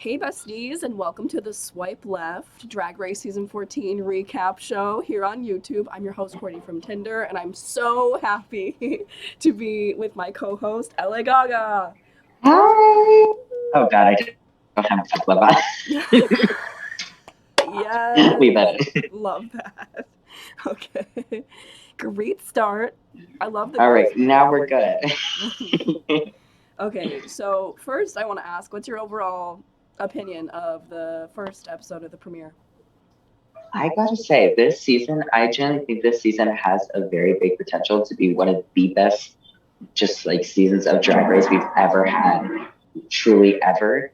Hey besties, and welcome to the Swipe Left Drag Race Season 14 recap show here on YouTube. I'm your host, Courtney from Tinder, and I'm so happy to be with my co-host, LA Gaga. Hi. Oh God, I don't have to flip on. We Yes, better. love that. Okay, great start. I love the All right, girls. now we're good. Okay, so first I want to ask, what's your overall opinion of the first episode of the premiere? I gotta say, this season, I genuinely think this season has a very big potential to be one of the best, just like seasons of Drag Race we've ever had, truly ever.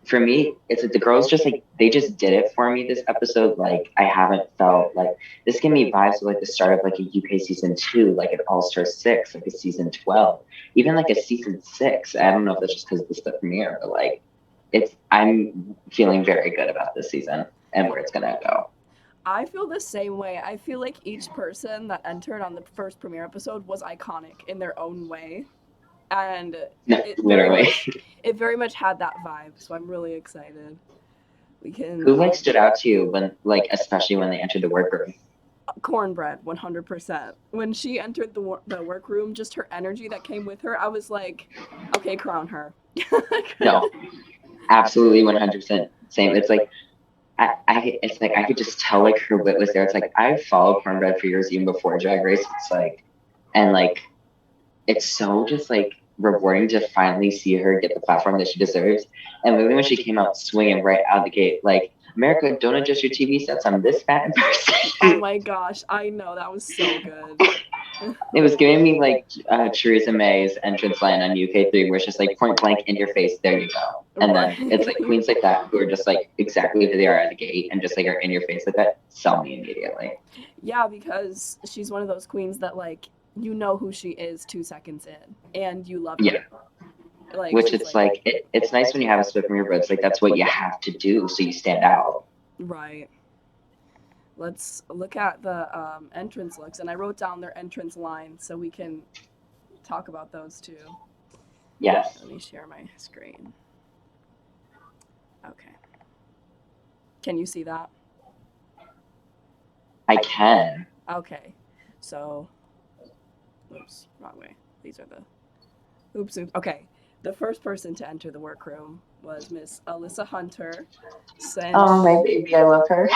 For me, it's like the girls just like they just did it for me this episode. Like I haven't felt like this gave me vibes of like the start of like a UK season 2, like an All Star 6, like a season 12, even like a season 6. I don't know if that's just because this is the premiere, but like I'm feeling very good about this season and where it's gonna go. I feel the same way. I feel like each person that entered on the first premiere episode was iconic in their own way, and No, it very literally. much it very much had that vibe. So I'm really excited. We Who can like stood out to you when like especially when they entered the workroom? cornbread 100%. When she entered the workroom, just her energy that came with her, I was like, okay, crown her. No, absolutely 100% same. It's like it's like I could just tell like her wit was there. It's like I've followed Cornbread for years, even before Drag Race. It's like, and like it's so just like rewarding to finally see her get the platform that she deserves. And literally when she came out swinging right out the gate, like America, don't adjust your TV sets. I'm this fat in Oh person. my gosh, I know that was so good. It was giving me like Theresa May's entrance line on UK3, where it's just like point blank in your face, there you go. And then it's like Right. queens like that who are just like exactly who they are at the gate and just like are in your face like that, sell me immediately. Yeah, because she's one of those queens that like you know who she is 2 seconds in, and you love Yeah. it. Like Which she's it's like like it's nice when you have a split from your but it's like that's what you have to do so you stand out. right. Let's look at the entrance looks, and I wrote down their entrance line so we can talk about those too. Yes, Let me share my screen. Okay. Can you see that? I can. Okay. So, oops, wrong way. These are the oops. Okay. The first person to enter the workroom was Miss Alyssa Hunter, Oh, my baby, I love her.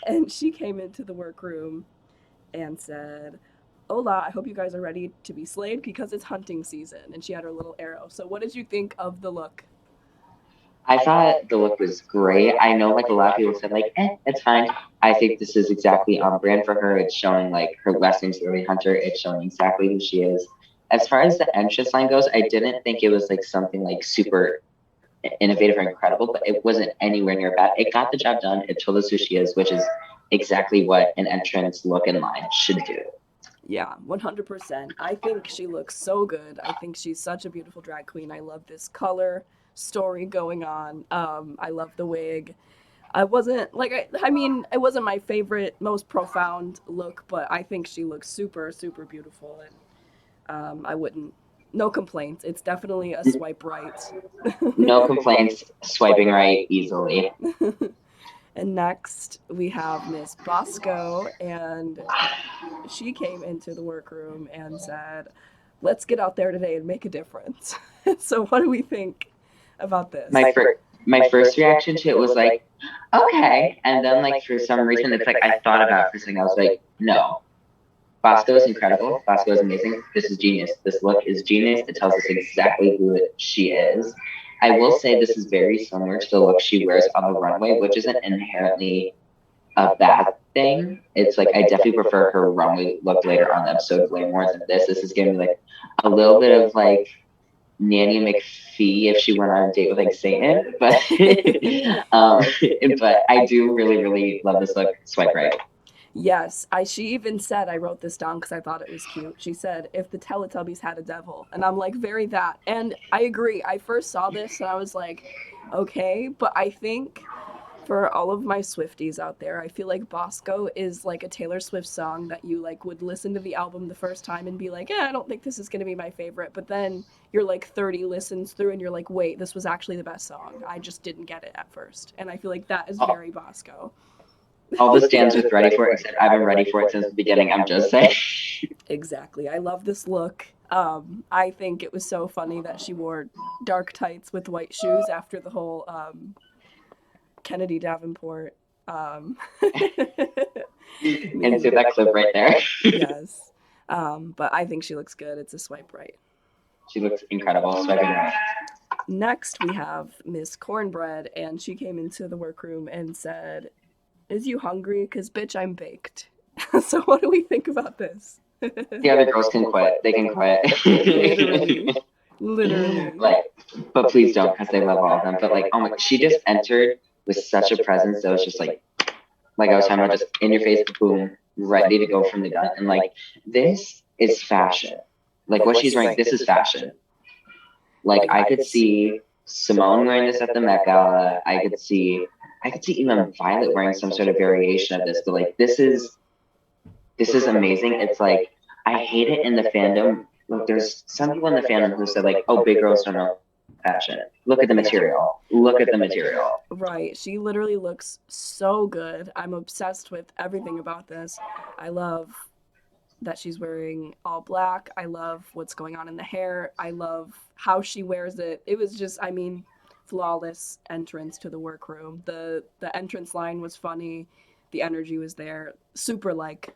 and she came into the workroom and said, "Hola, I hope you guys are ready to be slayed because it's hunting season." And she had her little arrow. So, what did you think of the look? I thought the look was great. I know like a lot of people said like, it's fine. I think this is exactly on brand for her. It's showing like her last name's Lily Hunter. It's showing exactly who she is. As far as the entrance line goes, I didn't think it was like something like super innovative or incredible, but it wasn't anywhere near bad. It got the job done. It told us who she is, which is exactly what an entrance look and line should do. Yeah, 100%. I think she looks so good. I think she's such a beautiful drag queen. I love this color story going on. I love the wig. I wasn't like I mean it wasn't my favorite most profound look, but I think she looks super beautiful, and I wouldn't no complaints. It's definitely a swipe right. No complaints, swiping right easily. And next we have Miss Bosco, and she came into the workroom and said, "Let's get out there today and make a difference." So what do we think about this? My first reaction to it was like, okay, and then like for some reason it's like I thought about it for a second. I was like, no, Bosco is incredible. Bosco is amazing. This is genius. This look is genius. It tells us exactly who she is. I will say this is very similar to the look she wears on the runway, which isn't inherently a bad thing. It's like I definitely prefer her runway look later on the episode way more than this. This is giving me like a little bit of like Nanny McPhee if she went on a date with like Satan, but um, but I do really love this look. Swipe right. Yes, I she even said I wrote this down because I thought it was cute. She said if the Teletubbies had a devil, and I'm like very that, and I agree. I first saw this and I was like, okay, but I think For all of my Swifties out there, I feel like Bosco is like a Taylor Swift song that you like would listen to the album the first time and be like, I don't think this is going to be my favorite. But then you're like 30 listens through and you're like, wait, this was actually the best song. I just didn't get it at first. And I feel like that is All, very Bosco. all the stands was ready for it, except I've been ready for it since the beginning. I'm just saying. Exactly. I love this look. I think it was so funny that she wore dark tights with white shoes after the whole Kennedy Davenport. Um, And see that clip right there. yes. But I think she looks good. It's a swipe right. She looks incredible. Swiping right. Next, we have Miss Cornbread, and she came into the workroom and said, Is you hungry? Because, bitch, I'm baked. So, what do we think about this? The other girls can quit. They can quit. Literally. Literally. Like, but please don't, because they love all of them. But like, oh my, she just entered with such a presence that was just like I was talking about, just in your face, boom, ready to go from the gun. And like, this is fashion. Like what she's wearing, this is fashion. Like I could see Simone wearing this at the Met Gala. I could see even Violet wearing some sort of variation of this. But like, this is amazing. It's like I hate it in the fandom. Like there's some people in the fandom who said like, "Oh, big girls don't know fashion. Look at the material. Look at the material." Right. She literally looks so good. I'm obsessed with everything about this. I love that she's wearing all black. I love what's going on in the hair. I love how she wears it. It was just, I mean, flawless entrance to the workroom. The entrance line was funny. The energy was there. Super like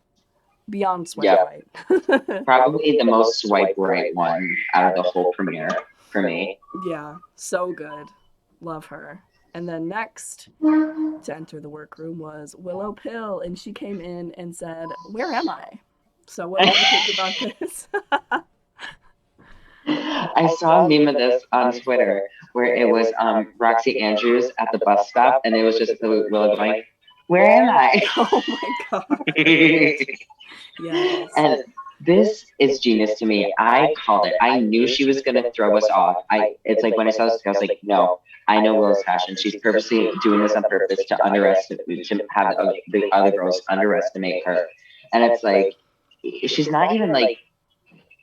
beyond swipe Yeah, right. probably the most swipe right one out of the whole premiere for me. Yeah, so good. Love her. And then next to enter the workroom was Willow Pill, and she came in and said, Where am I? So, what do you think about this? I saw a meme of this on Twitter where it was Roxy Andrews at the bus stop, and it was just Willow going, "Where am I?" Oh my god. Yes. And this is genius to me. I called it. I knew she was gonna throw us off. It's like when I saw this, I was like, no, I know Willow's fashion. She's purposely doing this on purpose to underestimate, to have the other girls underestimate her. And it's like, she's not even like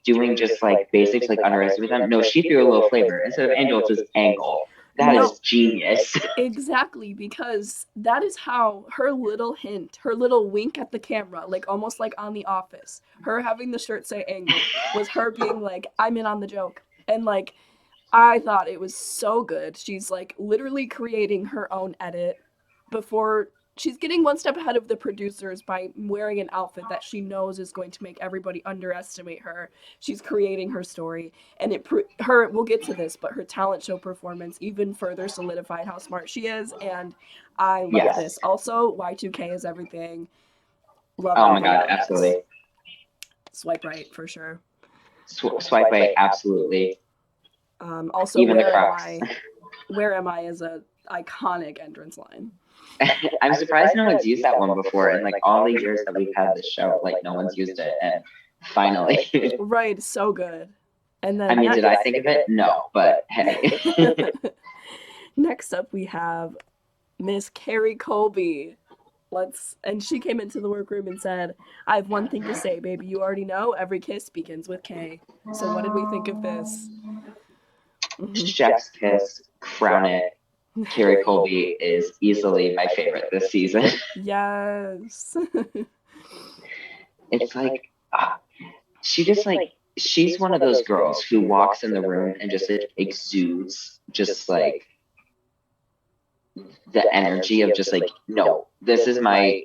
doing just like basics, like underestimate them. No, she threw a little flavor. Instead of angel, it says angle. That No, is genius. exactly, because that is how her little hint, her little wink at the camera, like almost like on The Office, her having the shirt say angle, was her being like, I'm in on the joke. And like, I thought it was so good. She's like literally creating her own edit before she's getting one step ahead of the producers by wearing an outfit that she knows is going to make everybody underestimate her. She's creating her story, and her we'll get to this, but her talent show performance even further solidified how smart she is, and I love Yes. this. Also, Y2K is everything. Love Oh my everything god, about this. absolutely. Swipe right for sure. Swipe right, absolutely. Also, Even the where am Crocs. I? Where am I is a iconic entrance line. I'm surprised no one's used that one before in like all the years that we've had this show. Like no one's used it, and finally. Right, so good. And then I mean, did I think of it? No, but hey. next up we have Miss Carrie Colby. And she came into the workroom and said, I have one thing to say, baby. You already know every kiss begins with K. So what did we think of this? Chef's kiss, crown it. Carrie Colby is easily my favorite this season. Yes. It's like she just like she's one of those girls who walks in the room and just exudes just like the energy of just like, no, this is my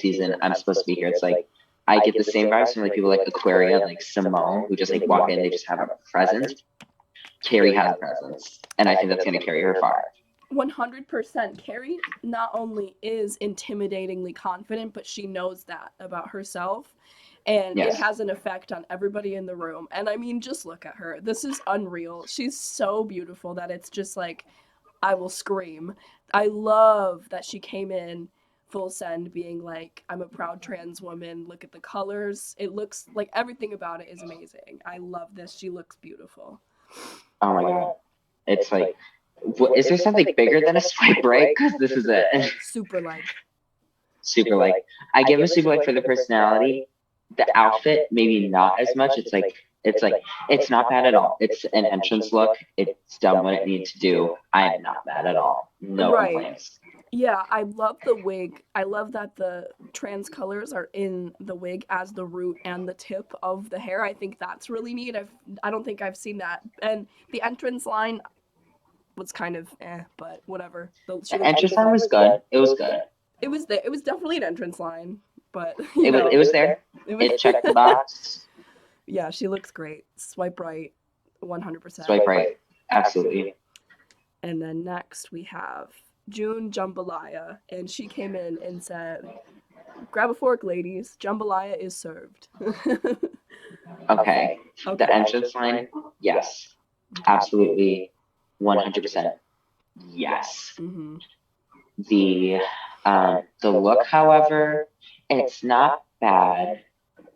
season. I'm supposed to be here. It's like I get the same vibes from like people like Aquaria, like Simone, who just like walk in, they just have a presence. Carrie has a presence, and I think that's gonna carry her far. 100%. Carrie not only is intimidatingly confident, but she knows that about herself. And Yes. It has an effect on everybody in the room. And I mean, just look at her. This is unreal. She's so beautiful that it's just like, I will scream. I love that she came in full send being like, I'm a proud trans woman. Look at the colors. It looks like everything about it is amazing. I love this. She looks beautiful. Oh my god. It's like Is there something bigger than a swipe right? Because this is it. Super like. Super like. I give him a super like for the personality. The outfit, maybe not as much. It's not bad at all. It's an entrance look. It's done what it needs to do. I'm not mad at all. No Right. complaints. Yeah, I love the wig. I love that the trans colors are in the wig as the root and the tip of the hair. I think that's really neat. I don't think I've seen that. And the entrance line was kind of but whatever. She The looked entrance line beautiful. was good. It was good. It was there. It was definitely an entrance line, but It was there. it was It checked the box. yeah, she looks great. Swipe right, 100%. Swipe right. Absolutely. And then next we have June Jambalaya, and she came in and said, "Grab a fork, ladies. Jambalaya is served." Okay. Okay. The entrance line, yes. Absolutely. 100%. Yes. Mm-hmm. The look, however, it's not bad,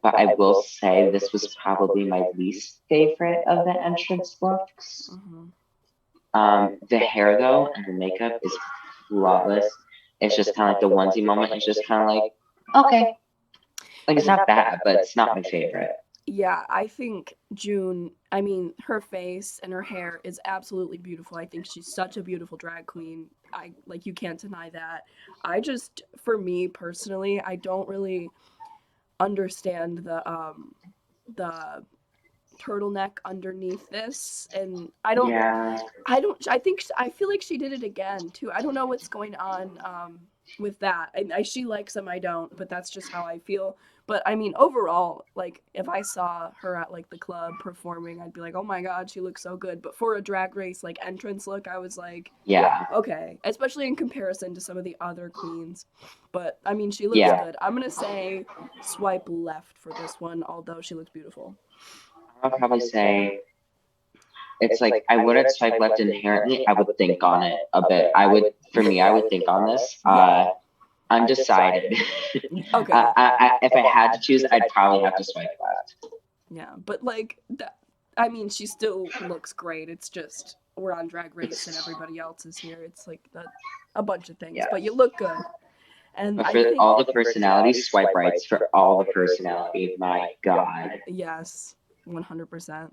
but I will say this was probably my least favorite of the entrance looks. Mm-hmm. The hair though and the makeup is flawless. It's just kind of like the onesie moment. It's just kind of like okay, like it's not bad, but it's not my favorite. Yeah, I think June, I mean, her face and her hair is absolutely beautiful. I think she's such a beautiful drag queen. I like you can't deny that. I just for me personally, I don't really understand the turtleneck underneath this and Yeah, I think I feel like she did it again too. I don't know what's going on with that. She likes them, I don't, but that's just how I feel. But I mean, overall, like if I saw her at like the club performing, I'd be like, "Oh my god, she looks so good." But for a drag race like entrance look, I was like, yeah, "Okay," especially in comparison to some of the other queens. But I mean, she looks yeah. good. I'm gonna say swipe left for this one, although she looks beautiful. I'll probably say it's like I wouldn't swipe left inherently. I would think on it a bit. For me, I would think on this. Yeah. Undecided. Okay. If I had to choose, I'd probably have to swipe left. Yeah, but like that, I mean, she still looks great. It's just we're on Drag Race and everybody else is here. It's like a bunch of things, Yeah. but you look good. And But I for think all the personalities, swipe rights for all the personality. My God. yes, 100%.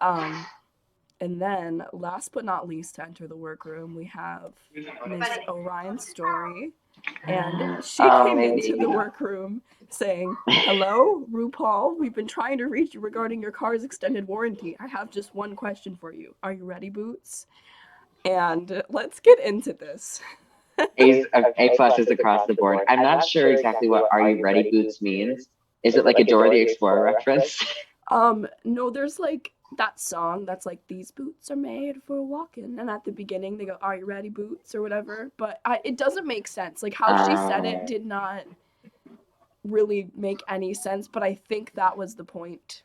Um, and then last but not least, to enter the workroom, we have Miss Orion Story, and she Oh, came my into the baby. workroom saying, "Hello, RuPaul. We've been trying to reach you regarding your car's extended warranty. I have just one question for you. Are you ready, Boots?" And let's get into this. A plus is across the board. I'm not sure exactly what "Are you ready, Boots" means. Is it like a Dora the Explorer reference? No, there's like that song that's like these boots are made for walking, and at the beginning they go, "Are you ready, Boots?" or whatever. But it doesn't make sense. Like how she said it did not really make any sense. But I think that was the point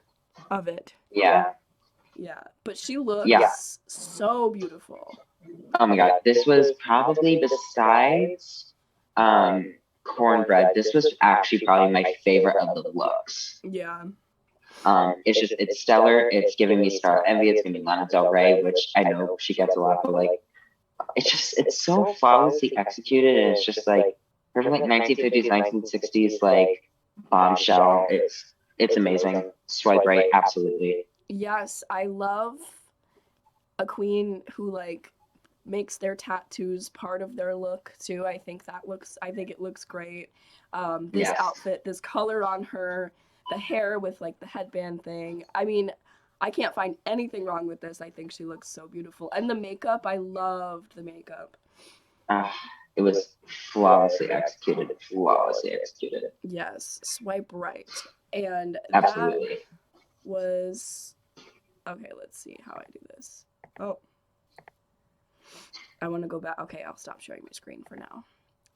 of it. Yeah. Yeah, but she looks Yeah. so beautiful. Oh my God. This was probably besides cornbread. This was actually probably my favorite of the looks. Yeah. It's stellar. It's giving me Star Envy. It's giving me Lana Del Rey, which I know she gets a lot, but like it's so flawlessly executed, and it's just like from like 1950s, 1960s, like bombshell. It's amazing. Swipe right, absolutely. Yes, I love a queen who like makes their tattoos part of their look too. I think it looks great. This Yes. outfit, this color on her, the hair with like the headband thing. I mean, I can't find anything wrong with this. I think she looks so beautiful. And the makeup, I loved the makeup. Uh, it was flawlessly executed. Flawlessly executed. Yes, swipe right. And that Absolutely. was okay, let's see how I do this. Oh, I want to go back. Okay, I'll stop sharing my screen for now.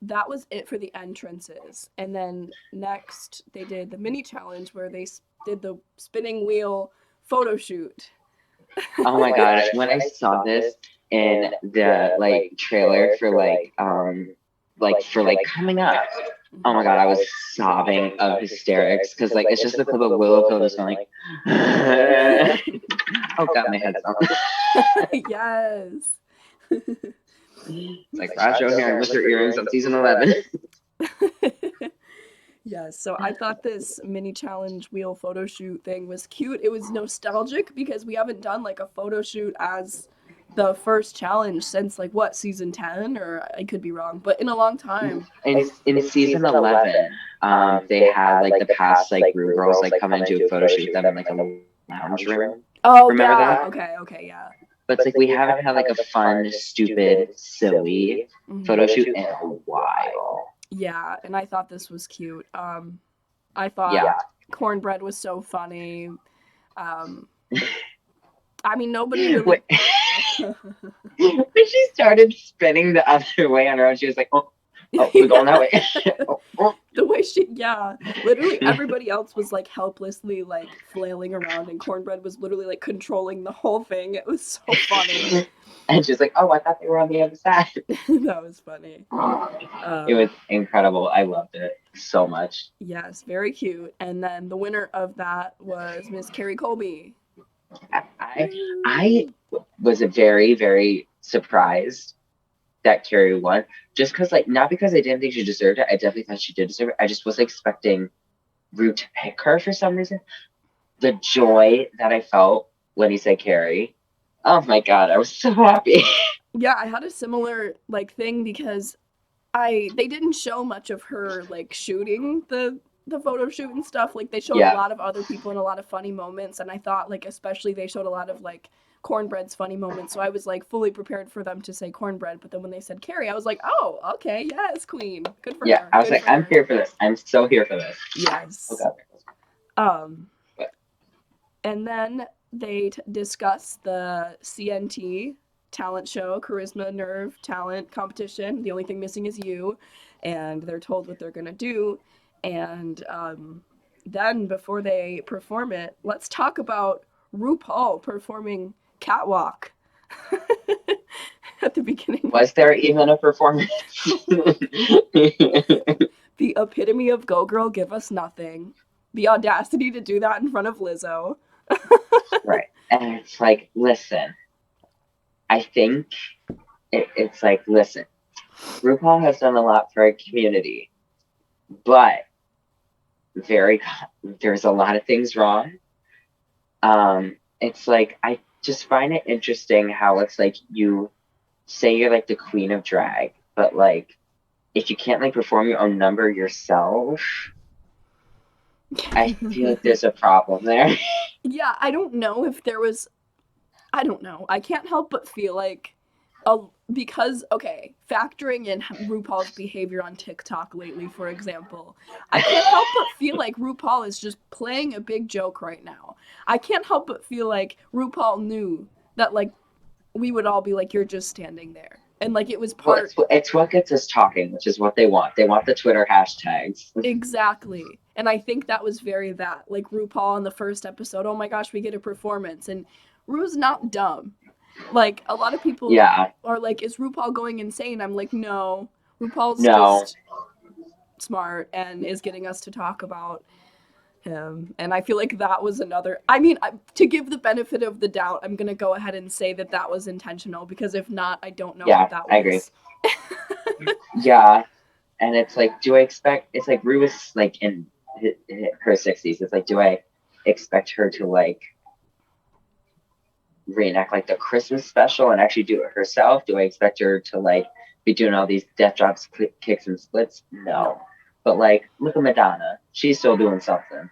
That was it for the entrances. And then next, they did the mini challenge where they did the spinning wheel photo shoot. Oh my gosh, when I saw this in the like trailer for like coming up, oh my God, I was sobbing of hysterics because like it's just a clip of Willow Pill just going like, oh God, my head's on. Yes. It's like Rajo here with her earrings on season 11. Yes, so I thought this mini challenge wheel photo shoot thing was cute. It was nostalgic because we haven't done like a photo shoot as the first challenge since like what, season 10, or I could be wrong, but in a long time. In season 11, they had like the past like Rue girls like come and do a photo shoot with them in like a lounge room. Oh Remember yeah, that? okay, yeah. But it's like we haven't had like a fun, stupid, silly photo shoot in a while. Yeah, and I thought this was cute. I thought Yeah. cornbread was so funny. Um, I mean, nobody really. When she started spinning the other way on her own, she was like, "Oh, we're going that way." The way she, yeah, literally everybody else was like helplessly like flailing around, and cornbread was literally like controlling the whole thing. It was so funny. And she's like, "Oh, I thought they were on the other side." That was funny. It was incredible. I loved it so much. Yes, very cute. And then the winner of that was Miss Carrie Colby. I was very, very surprised that Carrie won. Just because, like, not because I didn't think she deserved it. I definitely thought she did deserve it. I just was expecting Rue to pick her for some reason. The joy that I felt when he said Carrie. Oh my god, I was so happy. Yeah, I had a similar like thing because they didn't show much of her like shooting the photo shoot and stuff. Like they showed a lot of other people and a lot of funny moments, and I thought like especially they showed a lot of like cornbread's funny moments. So I was like fully prepared for them to say cornbread, but then when they said Carrie, I was like, oh, okay, yes, queen, good for her. Yeah, I was like, I'm here for this. I'm so here for this. Yes. And then they discuss the CNT talent show, charisma, nerve, talent competition. The only thing missing is you, and they're told what they're gonna do. And then before they perform it, let's talk about RuPaul performing Catwalk at the beginning. Was there even a performance? The epitome of Go Girl, Give Us Nothing. The audacity to do that in front of Lizzo. Right. And it's like, listen, I think it's like, listen, RuPaul has done a lot for our community, but there's a lot of things wrong. It's like, I just find it interesting how it's like you say you're like the queen of drag, but like, if you can't like perform your own number yourself, I feel like there's a problem there. Yeah, I don't know if there was. I don't know. I can't help but feel like, because okay, factoring in RuPaul's behavior on TikTok lately, for example, I can't help but feel like RuPaul is just playing a big joke right now. I can't help but feel like RuPaul knew that like we would all be like, you're just standing there, and like it was part. Well, it's what gets us talking, which is what they want. They want the Twitter hashtags. Exactly. And I think that was very that. Like RuPaul in the first episode, oh my gosh, we get a performance. And Ru's not dumb. Like a lot of people are like, is RuPaul going insane? I'm like, no. RuPaul's just smart and is getting us to talk about him. And I feel like that was another. I mean, to give the benefit of the doubt, I'm going to go ahead and say that was intentional, because if not, I don't know what that was. I agree. Yeah. And it's like, do I expect, it's like Ru is like in her 60s. It's like, do I expect her to like reenact like the Christmas special and actually do it herself? Do I expect her to like be doing all these death drops, kicks, and splits? No. But like, look at Madonna. She's still doing something.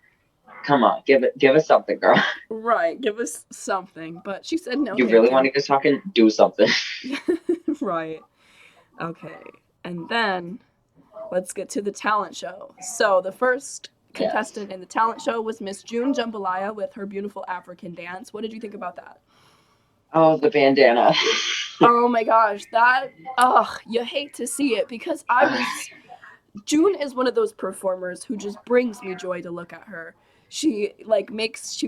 Come on, give us something, girl. Right, give us something. But she said no. You really want to get talking? Do something. Right. Okay. And then let's get to the talent show. So the first contestant in the talent show was Miss June Jambalaya with her beautiful African dance. What did you think about that? Oh, the bandana. Oh my gosh, you hate to see it, because June is one of those performers who just brings me joy to look at her. She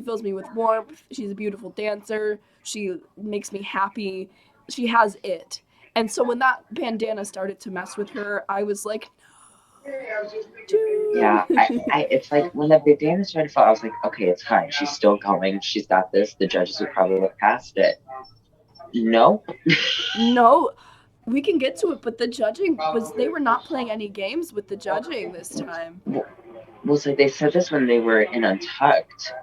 fills me with warmth. She's a beautiful dancer. She makes me happy. She has it. And so when that bandana started to mess with her, I was like, no. Yeah, it's like when the bandana started to fall, I was like, okay, it's fine. She's still going. She's got this. The judges would probably look past it. No. No, we can get to it, but the judging was they were not playing any games with the judging this time. Well, it's like they said this when they were in Untucked,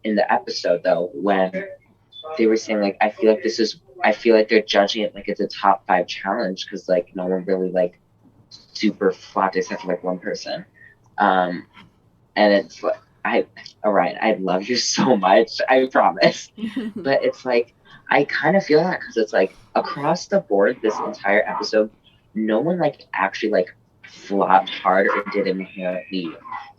in the episode though, when they were saying like, I feel like they're judging it like it's a top 5 challenge because like no one really like super flopped except for like one person. Um, and it's like Orion, I love you so much, I promise. But it's like I kind of feel that because it's like across the board, this entire episode, no one like actually like flopped hard or did inherently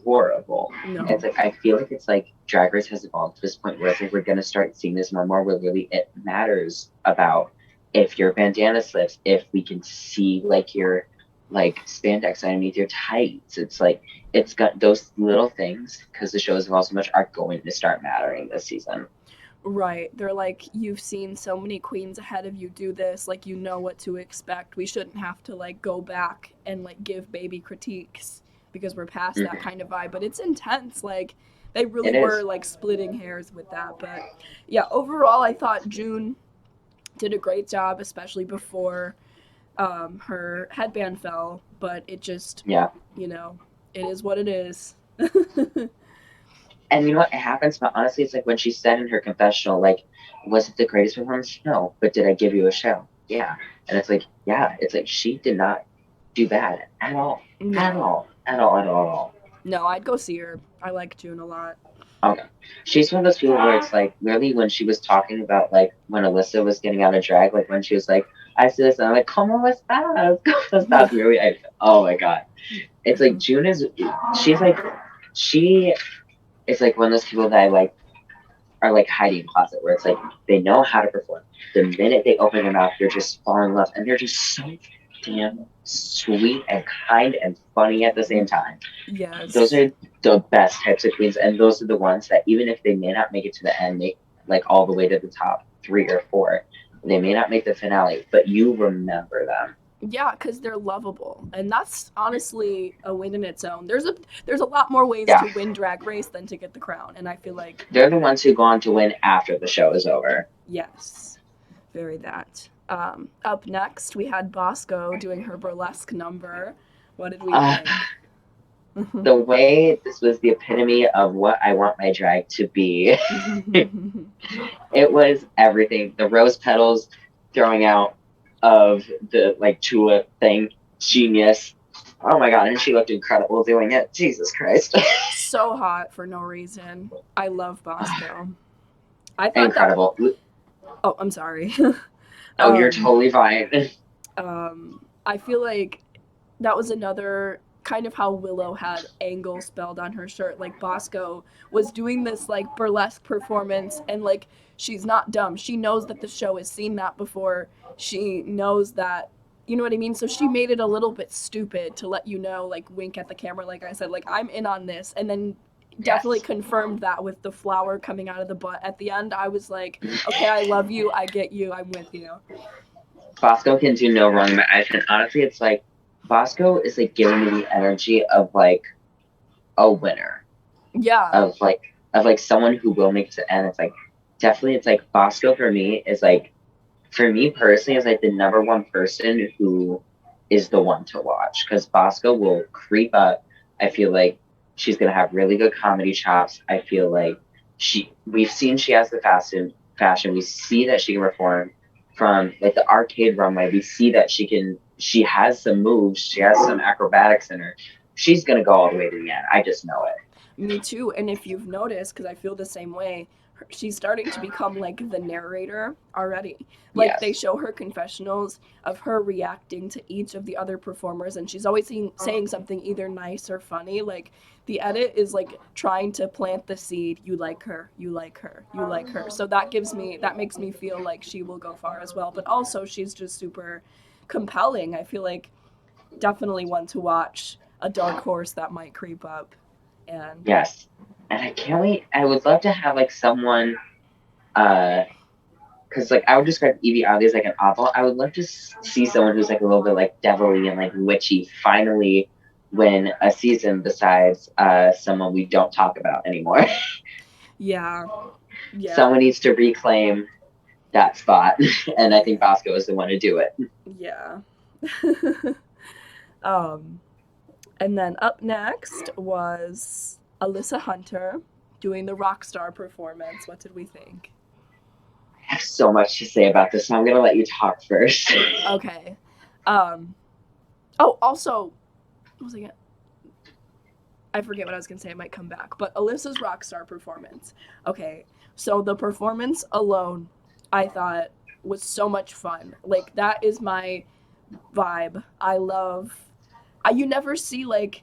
horrible. And it's No. like I feel like it's like Drag Race has evolved to this point where it's like we're gonna start seeing this more and more where really it matters about if your bandana slips, if we can see like your like spandex underneath your tights. It's like it's got those little things because the show has evolved so much are going to start mattering this season. Right. They're like, you've seen so many queens ahead of you do this, like you know what to expect. We shouldn't have to like go back and like give baby critiques because we're past that Mm-hmm. kind of vibe. But it's intense. Like they really It were is. like splitting hairs with that. But yeah, overall I thought June did a great job, especially before her headband fell, but it just, Yeah. you know, it is what it is. And you know what? It happens, but honestly, it's like when she said in her confessional, like, was it the greatest performance? No. But did I give you a show? Yeah. And it's like, yeah, it's like she did not do bad at all. At No. all. At all. At all. At all. No, I'd go see her. I like June a lot. Okay. She's one of those people where it's like literally when she was talking about like when Alyssa was getting out of drag, like when she was like, I see this and I'm like, ¿Cómo estás? ¿Cómo estás? Really? Oh my god. It's like June is she's like she is like one of those people that I like are like hiding in closet where it's like they know how to perform. The minute they open their mouth, you're just falling in love and they're just so damn sweet and kind and funny at the same time. Those Yes. are the best types of queens, and those are the ones that even if they may not make it to the end, make like all the way to the top 3 or 4, they may not make the finale, but you remember them. Yeah, because they're lovable, and that's honestly a win in its own. There's a lot more ways Yeah, to win Drag Race than to get the crown, and I feel like they're the ones who go on to win after the show is over. yes, very that. Up next, we had Bosco doing her burlesque number. What did we Uh, think? the way this was the epitome of what I want my drag to be. It was everything. The rose petals throwing out of the like tulip thing, genius. Oh my god, and she looked incredible doing it. Jesus Christ. So hot for no reason. I love Bosco. I thought that. Incredible. Oh, I'm sorry. Oh, you're um, totally fine. I feel like that was another kind of how Willow had angle spelled on her shirt. Like Bosco was doing this like burlesque performance, and like she's not dumb. She knows that the show has seen that before. She knows that, you know what I mean? So she made it a little bit stupid to let you know, like wink at the camera, like I said, like I'm in on this, and then definitely Yes. confirmed that with the flower coming out of the butt at the end. I was like, okay, I love you, I get you, I'm with you. Bosco can do no wrong. And honestly, it's like Bosco is like giving me the energy of like a winner. Yeah. Of like someone who will make it to the end. It's like definitely it's like Bosco for me is like for me personally is like the number one person who is the one to watch because Bosco will creep up. I feel like she's gonna have really good comedy chops. I feel like we've seen she has the fashion. We see that she can perform from like the arcade runway. We see that she has some moves. She has some acrobatics in her. She's gonna go all the way to the end. I just know it. Me too. And if you've noticed, because I feel the same way, she's starting to become like the narrator already. Like they Yes. show her confessionals of her reacting to each of the other performers, and she's always saying something either nice or funny. Like the edit is like trying to plant the seed. You like her. You like her. You like her. So that makes me feel like she will go far as well. But also, she's just super compelling. I feel like definitely one to watch. A dark horse that might creep up. And Yes. And I can't wait. I would love to have like someone, uh, because like I would describe Evie Oddly as like an oddball. I would love to see someone who's like a little bit like devilly and like witchy finally win a season besides someone we don't talk about anymore. yeah, yeah. Someone needs to reclaim. that spot. And I think Yeah. Bosco is the one to do it. Yeah. um, and then up next was Alyssa Hunter doing the rock star performance. What did we think? I have so much to say about this, so I'm gonna let you talk first. Okay. Um, oh, also, what was I gonna, I forget what I was gonna say. I might come back. But Alyssa's rock star performance. Okay, so the performance alone, I thought was so much fun. Like that is my vibe. I love. You never see like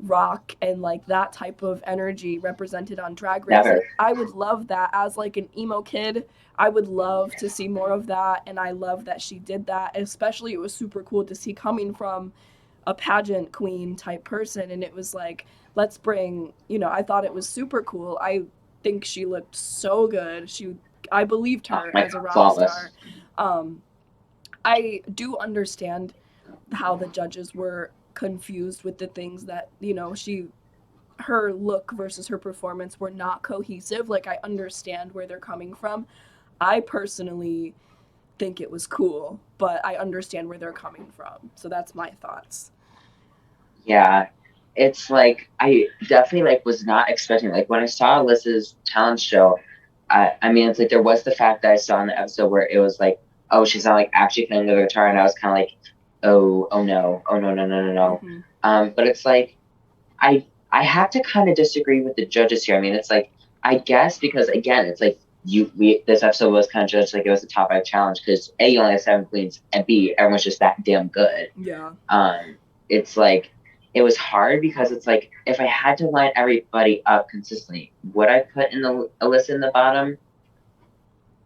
rock and like that type of energy represented on Drag Race, and Never. I would love that as like an emo kid. I would love to see more of that, and I love that she did that. Especially, it was super cool to see coming from a pageant queen type person, and it was like, let's bring, I thought it was super cool. I think she looked so good. I believed Oh her my as a god, rock star. flawless. um I do understand how the judges were confused with the things that, her look versus her performance were not cohesive. Like, I understand where they're coming from. I personally think it was cool, but I understand where they're coming from. So that's my thoughts. Yeah. It's like I definitely like was not expecting like when I saw Alyssa's talent show, I mean it's like there was the fact that I saw in the episode where it was like, oh, she's not like actually playing the guitar, and I was kinda like, oh no, oh no, no, no, no, no. Hmm. But it's like I have to kind of disagree with the judges here. I mean, it's like I guess because again, it's like we this episode was kind of judged like it was a top five challenge because A, you only have seven queens, and B, everyone's just that damn good. Yeah. It's like it was hard because it's like if I had to line everybody up consistently, would I put in the Alyssa in the bottom?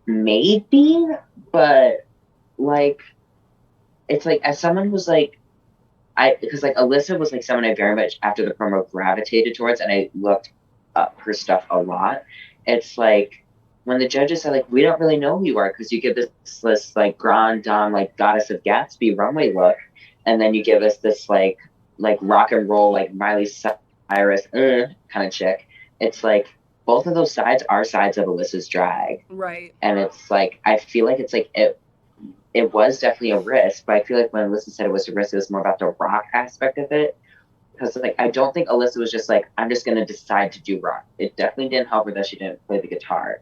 Maybe, but like it's like as someone who's like I because like Alyssa was like someone I very much after the promo gravitated towards, and I looked up her stuff a lot. It's like when the judges are like, we don't really know who you are because you give this like grand dame like goddess of Gatsby runway look, and then you give us this like rock and roll like Miley Cyrus kind of chick. It's like both of those sides are sides of Alyssa's drag, Right. and it's like I feel like it's like it was definitely a risk, but I feel like when Alyssa said it was a risk, it was more about the rock aspect of it. Because like I don't think Alyssa was just like, I'm just gonna decide to do rock. It definitely didn't help her that she didn't play the guitar.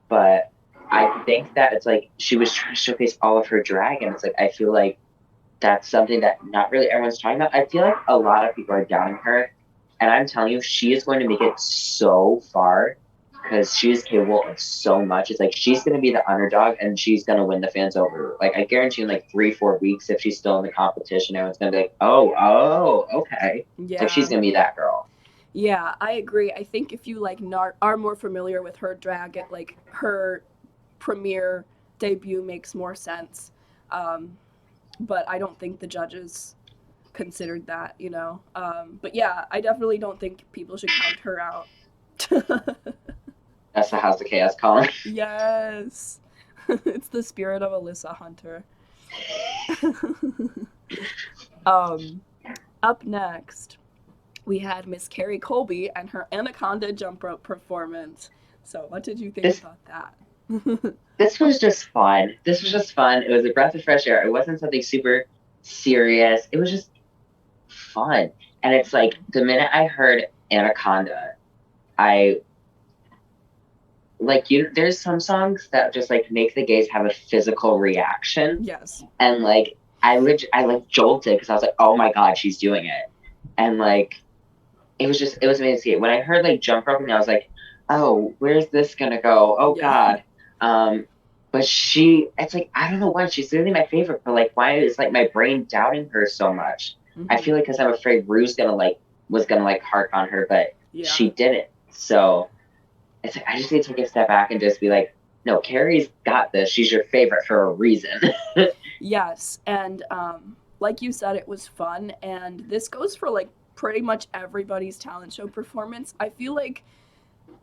But I think that it's like she was trying to showcase all of her drag, and it's like I feel like that's something that not really everyone's talking about. I feel like a lot of people are doubting her, and I'm telling you, she is going to make it so far because she is capable of so much. It's like she's going to be the underdog, and she's going to win the fans over. Like I guarantee, in like 3-4 weeks, if she's still in the competition, everyone's going to be like, oh, okay. Like she's Yeah. going to be that girl. Yeah, I agree. I think if you like are more familiar with her drag, it like her premiere debut makes more sense. Um, but I don't think the judges considered that. But yeah, I definitely don't think people should count her out. That's the House of Chaos calling. Yes. It's the spirit of Alyssa Hunter. um, Up next, we had Miss Carrie Colby and her Anaconda jump rope performance. So, what did you think this about that? this was just fun. This was just fun. It was a breath of fresh air. It wasn't something super serious. It was just fun. And it's like the minute I heard Anaconda, I like you there's some songs that just like make the gays have a physical reaction. Yes. And like I like jolted because I was like, oh my god, she's doing it. And like it was amazing to see. When I heard like jump roping, I was like, oh, where's this gonna go? Oh Yeah. god. Um but it's like I don't know why she's really my favorite, but like why is like my brain doubting her so much? I Hmm. feel like because I'm afraid Rue's gonna like was gonna like hark on her, but Yeah. she didn't. So it's like I just need to take a step back and just be like, no, Carrie's got this. She's your favorite for a reason. Yes. And like you said, it was fun. And this goes for like pretty much everybody's talent show performance. I feel like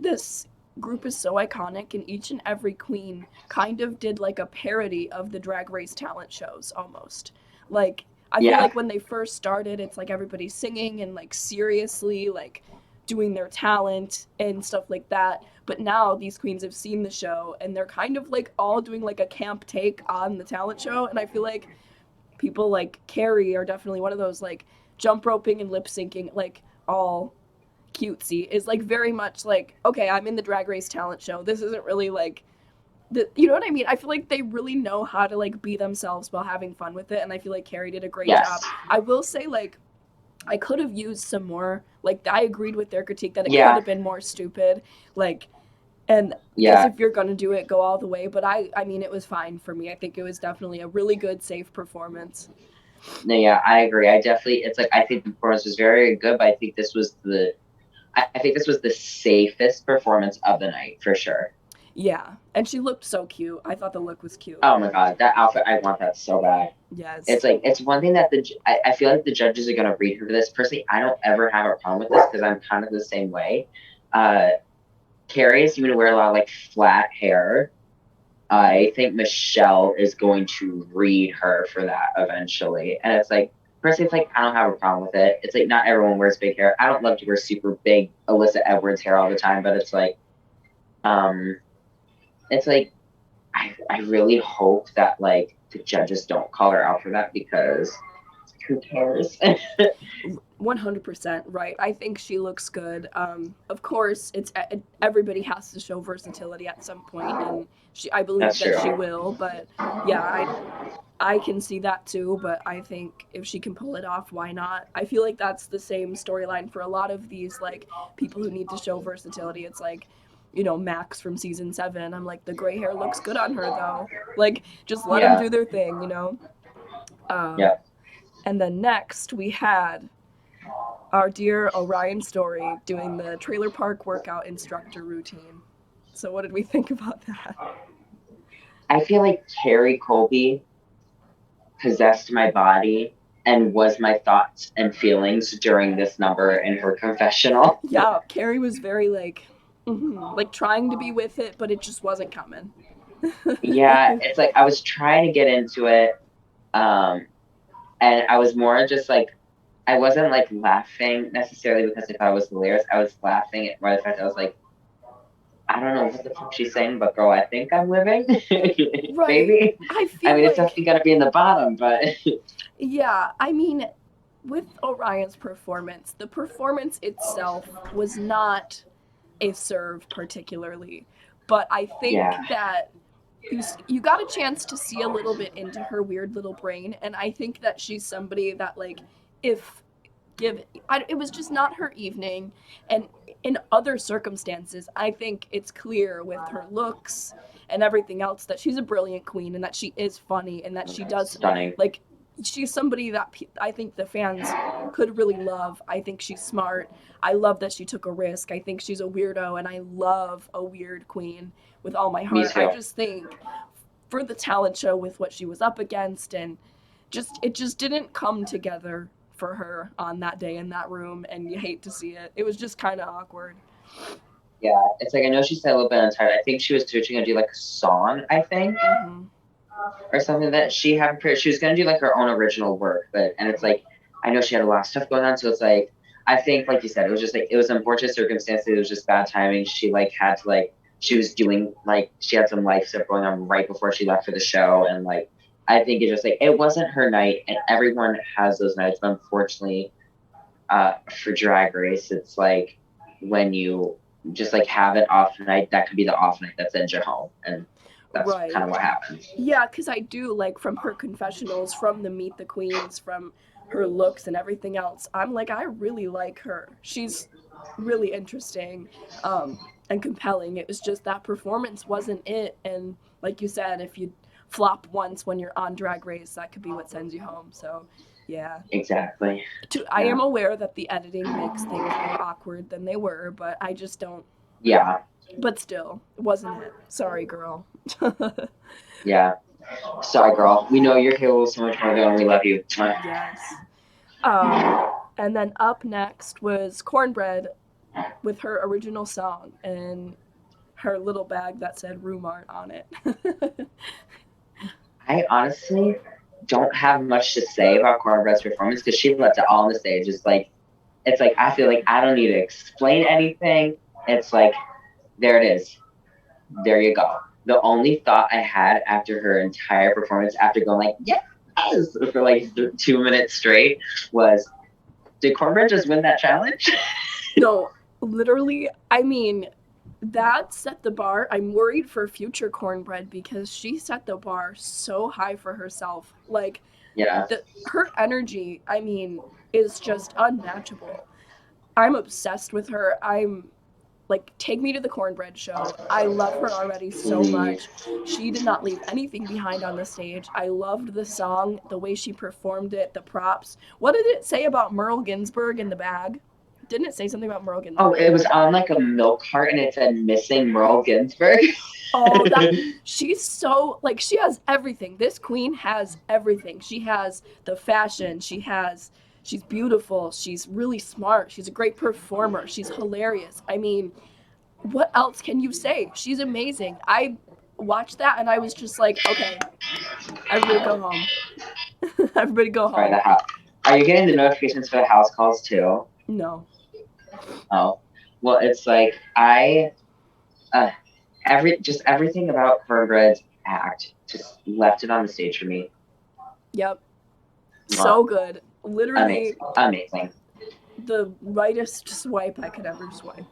this group is so iconic, and each and every queen kind of did like a parody of the Drag Race talent shows almost. Like, I feel Yeah, like when they first started, it's like everybody singing and like seriously like doing their talent and stuff like that. But now these queens have seen the show and they're kind of like all doing like a camp take on the talent show. And I feel like people like Carrie are definitely one of those, like jump roping and lip syncing, like all cutesy, is like very much like, okay, I'm in the Drag Race talent show. This isn't really like you know what I mean? I feel like they really know how to like be themselves while having fun with it, and I feel like Carrie did a great Yes. job. I will say, like, I could have used some more. Like, I agreed with their critique that it could Yeah. have been more stupid. Like, and Yeah. because if you're gonna do it, go all the way. But I mean, it was fine for me. I think it was definitely a really good, safe performance. No, yeah, I agree. I definitely, it's like, I think the performance was very good, but I think this was I think this was the safest performance of the night for sure. Yeah, and she looked so cute. I thought the look was cute. Oh my God, that outfit, I want that so bad. Yes. It's like, it's one thing that I feel like the judges are going to read her for this. Personally, I don't ever have a problem with this because I'm kind of the same way. Carrie is going to wear a lot of like flat hair. I think Michelle is going to read her for that eventually. And it's like, personally, it's like, I don't have a problem with it. It's like, not everyone wears big hair. I don't love to wear super big Alyssa Edwards hair all the time, but it's like, it's like, I really hope that like the judges don't call her out for that because who cares? 100% right. I think she looks good. Of course, it's everybody has to show versatility at some point, and I believe That's that true. she will. But yeah, I can see that too. But I think if she can pull it off, why not? I feel like that's the same storyline for a lot of these like people who need to show versatility. It's like, you know, Max from season 7. I'm like, the gray hair looks good on her though. Like, just let them do their thing, you know. Yeah. And then next we had our dear Orion Story doing the trailer park workout instructor routine. So what did we think about that? I feel like Carrie Colby possessed my body and was my thoughts and feelings during this number in her confessional. Yeah, Carrie was very like trying to be with it, but it just wasn't coming. Yeah, it's like I was trying to get into it, and I was more just like I wasn't like laughing necessarily because I thought it was hilarious. I was laughing at more the fact I was like, I don't know what the fuck she's saying, but girl, I think I'm living. Right. Maybe. I feel mean, like it's definitely gonna be in the bottom, but yeah, I mean, with Orion's performance, the performance itself was not a serve particularly, but I think that you got a chance to see a little bit into her weird little brain, and I think that she's somebody that like if it was just not her evening, and in other circumstances I think it's clear with her looks and everything else that she's a brilliant queen and that she is funny and that she does stunning. like she's somebody that I think the fans could really love. I think she's smart. I love that she took a risk. I think she's a weirdo, and I love a weird queen with all my heart. I just think for the talent show with what she was up against, and it just didn't come together for her on that day in that room, and you hate to see it. It was just kind of awkward. Yeah, it's like I know she said a little bit untired. I think she was switching to do like a song, I think. Mm-hmm. Or something that she had prepared. She was gonna do like her own original work, but and it's like I know she had a lot of stuff going on, so it's like I think like you said, it was just like it was unfortunate circumstances. It was just bad timing. She like had to like she was doing like she had some life stuff going on right before she left for the show, and like I think it just like it wasn't her night, and everyone has those nights. But unfortunately, for Drag Race, it's like when you just like have an off night, that could be the off night that sends you home, and that's kind of what happened. Yeah, because I do like from her confessionals, from the Meet the Queens, from her looks and everything else. I'm like, I really like her. She's really interesting and compelling. It was just that performance wasn't it. And like you said, if you flop once when you're on Drag Race, that could be what sends you home. So, yeah. Exactly. I am aware that the editing makes things more awkward than they were, but I just don't. Yeah. But still, wasn't it? Sorry, girl. Yeah. Sorry, girl. We know you're capable so much more, and we love you. Yes. And then up next was Cornbread with her original song and her little bag that said room art on it. I honestly don't have much to say about Cornbread's performance because she left it all on the stage. It's like I feel like I don't need to explain anything. It's like there it is. There you go. The only thought I had after her entire performance, after going like yes for like 2 minutes straight, was did Cornbread just win that challenge? No, literally, I mean, that set the bar. I'm worried for future Cornbread because she set the bar so high for herself. Like, Yeah. her energy, I mean, is just unmatchable. I'm obsessed with her. I'm like, take me to the Cornbread show. I love her already so Please. much. She did not leave anything behind on the stage. I loved the song, the way she performed it, the props. What did it say about Merle Ginsburg in the bag? Didn't it say something about Merle Oh, Ginsburg? it was on like a milk cart and it said missing Merle Ginsburg. Oh, that she's so like she has everything. This queen has everything. She has the fashion. She's beautiful. She's really smart. She's a great performer. She's hilarious. I mean, what else can you say? She's amazing. I watched that and I was just like, okay, everybody go home. Everybody go Sorry, home. Are you getting the notifications for the house calls too? No. Oh, well, it's like uh, everything about Cornbread's act just left it on the stage for me. Yep. So Well, good. Literally amazing, amazing. the rightest swipe I could ever swipe.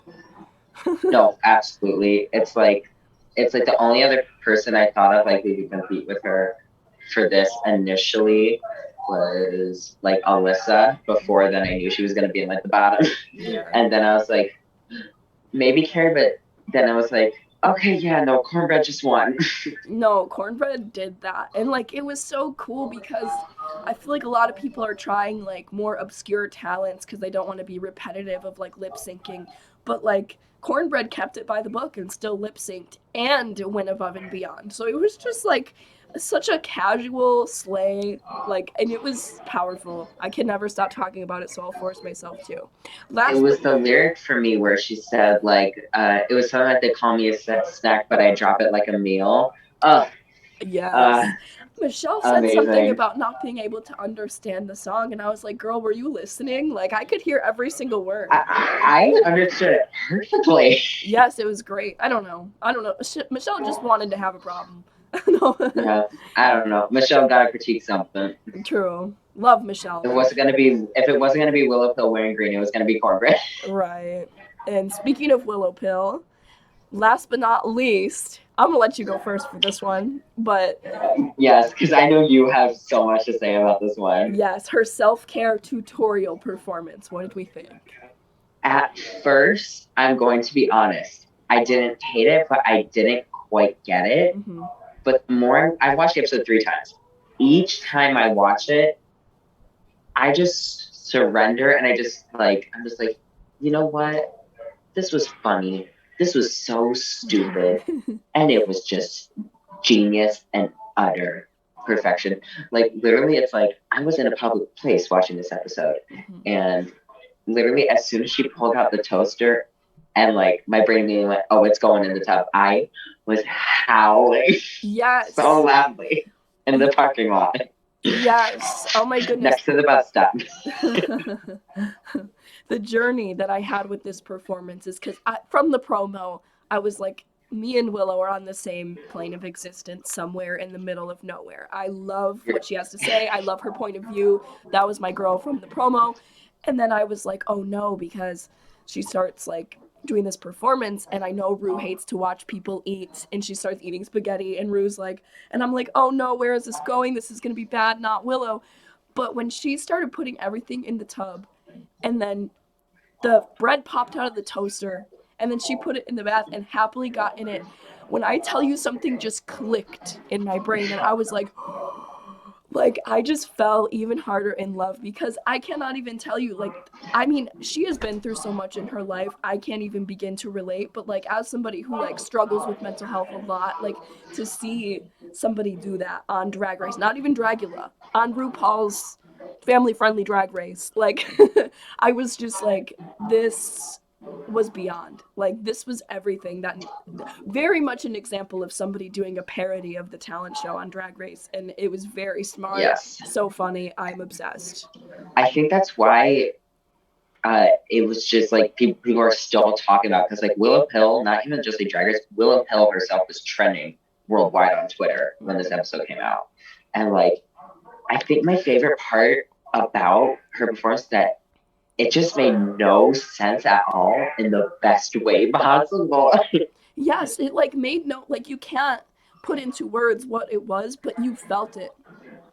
No, absolutely. It's like the only other person I thought of like who could compete with her for this initially was like Alyssa. Before then, I knew she was gonna be in like the bottom, Yeah. and then I was like maybe Carrie, but then I was like, okay, yeah, no, Cornbread just won. No, Cornbread did that. And like it was so cool because I feel like a lot of people are trying like more obscure talents because they don't want to be repetitive of like lip syncing. But like Cornbread kept it by the book and still lip synced and went above and beyond. So it was just like such a casual slay, like, and it was powerful. I can never stop talking about it, so I'll force myself to. It Last was but the lyric for me where she said like it was something like they call me a snack, but I drop it like a meal. Uh, uh, yes. Michelle said something amazing. about not being able to understand the song, and I was like, girl, were you listening? Like, I could hear every single word. I understood it perfectly. Yes, it was great. I don't know. Michelle just wanted to have a problem. No. Yeah, I don't know. Michelle gotta critique something. True. Love Michelle, though. If it wasn't gonna be Willow Pill wearing green, it was gonna be Cornbread. Right. And speaking of Willow Pill, last but not least, I'm gonna let you go first for this one, but Yes, because I know you have so much to say about this one. yes, her self-care tutorial performance. What did we think? At first, I'm going to be honest. I didn't hate it, but I didn't quite get it. Mm-hmm. But the more I've watched the episode 3 times, each time I watch it, I just surrender and I'm just like, you know what? This was funny. This was so stupid. And it was just genius and utter perfection. Like literally, it's like I was in a public place watching this episode, Mm-hmm. and literally as soon as she pulled out the toaster, and like my brain being like, oh, it's going in the tub. I was howling Yes. so loudly in the parking lot Yes. Oh my goodness. next to the bus stop. The journey that I had with this performance is because from the promo, I was like, me and Willow are on the same plane of existence somewhere in the middle of nowhere. I love what she has to say. I love her point of view. That was my girl from the promo. And then I was like, oh no, because she starts like doing this performance and I know Rue hates to watch people eat and she starts eating spaghetti and Rue's like, and I'm like, oh no, where is this going? This is going to be bad, not Willow. But when she started putting everything in the tub and then the bread popped out of the toaster and then she put it in the bath and happily got in it, when I tell you something just clicked in my brain and I was like I just fell even harder in love because I cannot even tell you, like, I mean, she has been through so much in her life, I can't even begin to relate, but like as somebody who like struggles with mental health a lot, like to see somebody do that on Drag Race, not even Dragula, on RuPaul's family friendly Drag Race, like I was just like, this was beyond, like this was everything that, very much an example of somebody doing a parody of the talent show on Drag Race, and it was very smart. Yes. So funny. I'm obsessed. I think that's why it was just like people are still talking about, because like Willow Pill, not even just a drag race, Willow Pill herself was trending worldwide on Twitter when this episode came out. And like, I think my favorite part about her performance that it just made no sense at all in the best way possible. Yes, it like made no, like you can't put into words what it was, but you felt it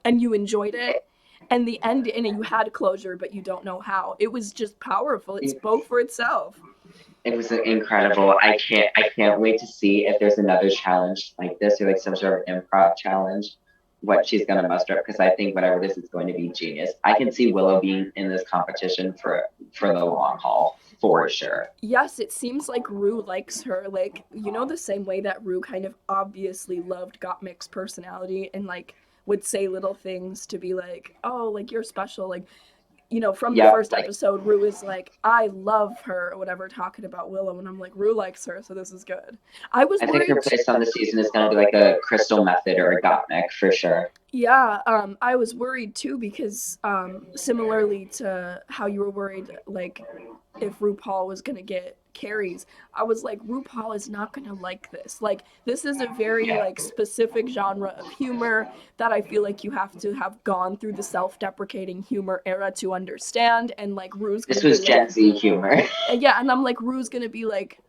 and you enjoyed it. And the end in it, you had closure, but you don't know how. It was just powerful. It spoke for itself. It was incredible. I can't wait to see if there's another challenge like this, or like some sort of improv challenge, what she's gonna muster up, because I think whatever this is going to be genius. I can see Willow being in this competition for the long haul for sure. Yes, it seems like Rue likes her. Like, you know, the same way that Rue kind of obviously loved Gottmik's personality and like would say little things to be like, oh, like you're special. Like, you know, from the Yeah, first like episode, Rue is like, I love her or whatever, talking about Willow, and I'm like, Rue likes her, so this is good. I was I think her worried. place on the season is gonna be like a Crystal Method or a Gottmik for sure. Yeah, I was worried too because similarly to how you were worried, like if RuPaul was gonna get carries, I was like, RuPaul is not gonna like this. Like, this is a very Yeah, like specific genre of humor that I feel like you have to have gone through the self-deprecating humor era to understand. And like, Rue's this gonna be was like, Gen Z humor. yeah, and I'm like, Rue's gonna be like,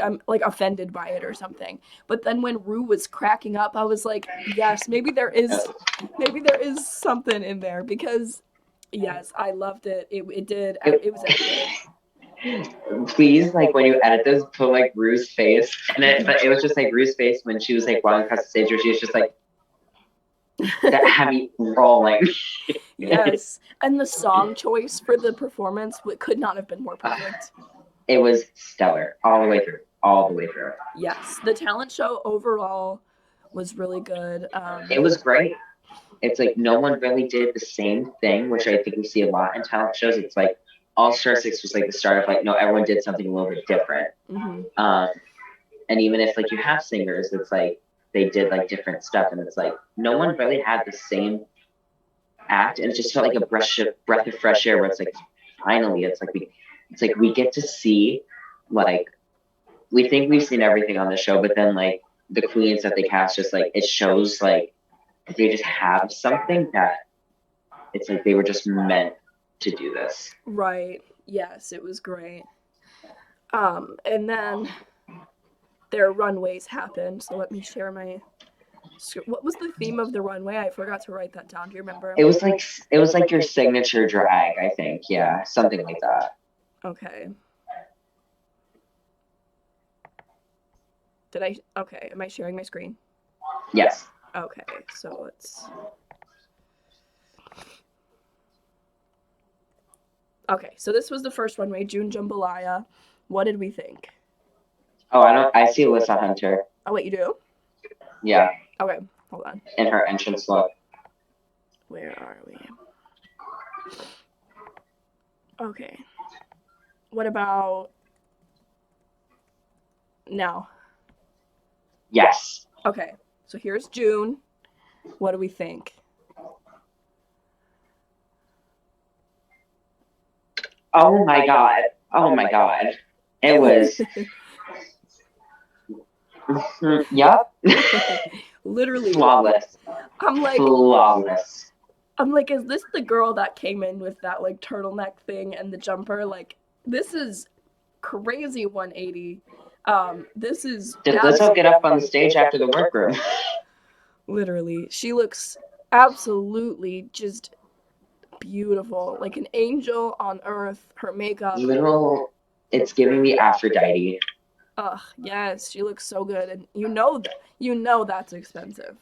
I'm like offended by it or something. But then when Rue was cracking up, I was like, yes, maybe there is something in there because yes, I loved it. It did. It was everything. Please, like when you edit this, put like Rue's face, and it was just like Rue's face when she was like walking across the stage, where she was just like that heavy rolling. Yes, and the song choice for the performance could not have been more perfect. It was stellar all the way through, all the way through. Yes, the talent show overall was really good. It was great. It's like no one really did the same thing, which I think we see a lot in talent shows. It's like All Star 6 was like the start of like, no, everyone did something a little bit different. Mm-hmm. Um, and even if like you have singers, it's like they did like different stuff, and it's like no one really had the same act, and it just felt like a breath of fresh air. Where it's like finally, it's like we get to see, like, we think we've seen everything on the show, but then like the queens that they cast, just like it shows like they just have something that it's like they were just meant to do this. Right. Yes, it was great. And then their runways happened. So let me share my. What was the theme of the runway? I forgot to write that down. Do you remember? It was like your signature drag, I think. Yeah, something like that. Okay. Did I? Okay. Am I sharing my screen? Yes. Okay. So let's. Okay. So this was the first runway, June Jambalaya. What did we think? Oh, I don't. I see Alyssa Hunter. Oh wait, you do? Yeah. Okay. Hold on. In her entrance look. Where are we? Okay. What about now? Yes. Okay. So here's June. What do we think? Oh my god. Oh my god. It was. Yep. Literally Flawless. I'm like, Flawless. is this the girl that came in with that like turtleneck thing and the jumper? Like, this is crazy 180. This is Did Lizzo get up on the stage after the workroom? literally, she looks absolutely just beautiful, like an angel on earth. Her makeup, Literal. It's giving me Aphrodite. ugh, yes, she looks so good, and you know that's expensive.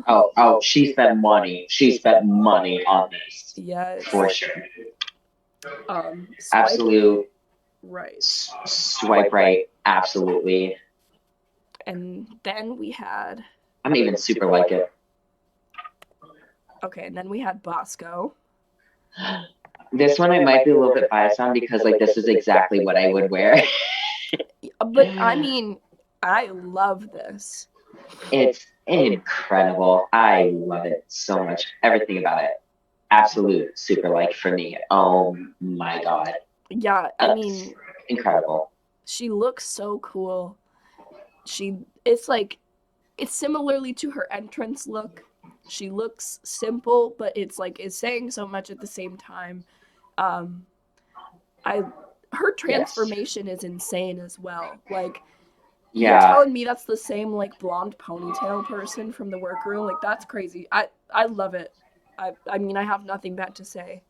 Oh, she spent money. She spent money on this. Yes, For sure. swipe Absolute right, swipe right. Absolutely. and then we had I don't even super like it. okay, and then we had Bosco. This one I might be a little bit biased on, because like this is exactly what I would wear. But I mean, I love this. It's incredible. I love it so much. Everything about it. Absolute super like for me. Oh my god. Yeah, I That's mean, incredible. she looks so cool. It's like, it's similarly to her entrance look. She looks simple, but it's like, is saying so much at the same time. Um, I, her Yes. transformation is insane as well. Like, you're Yeah. telling me that's the same like blonde ponytail person from the workroom? Like, that's crazy. I love it. I mean, I have nothing bad to say.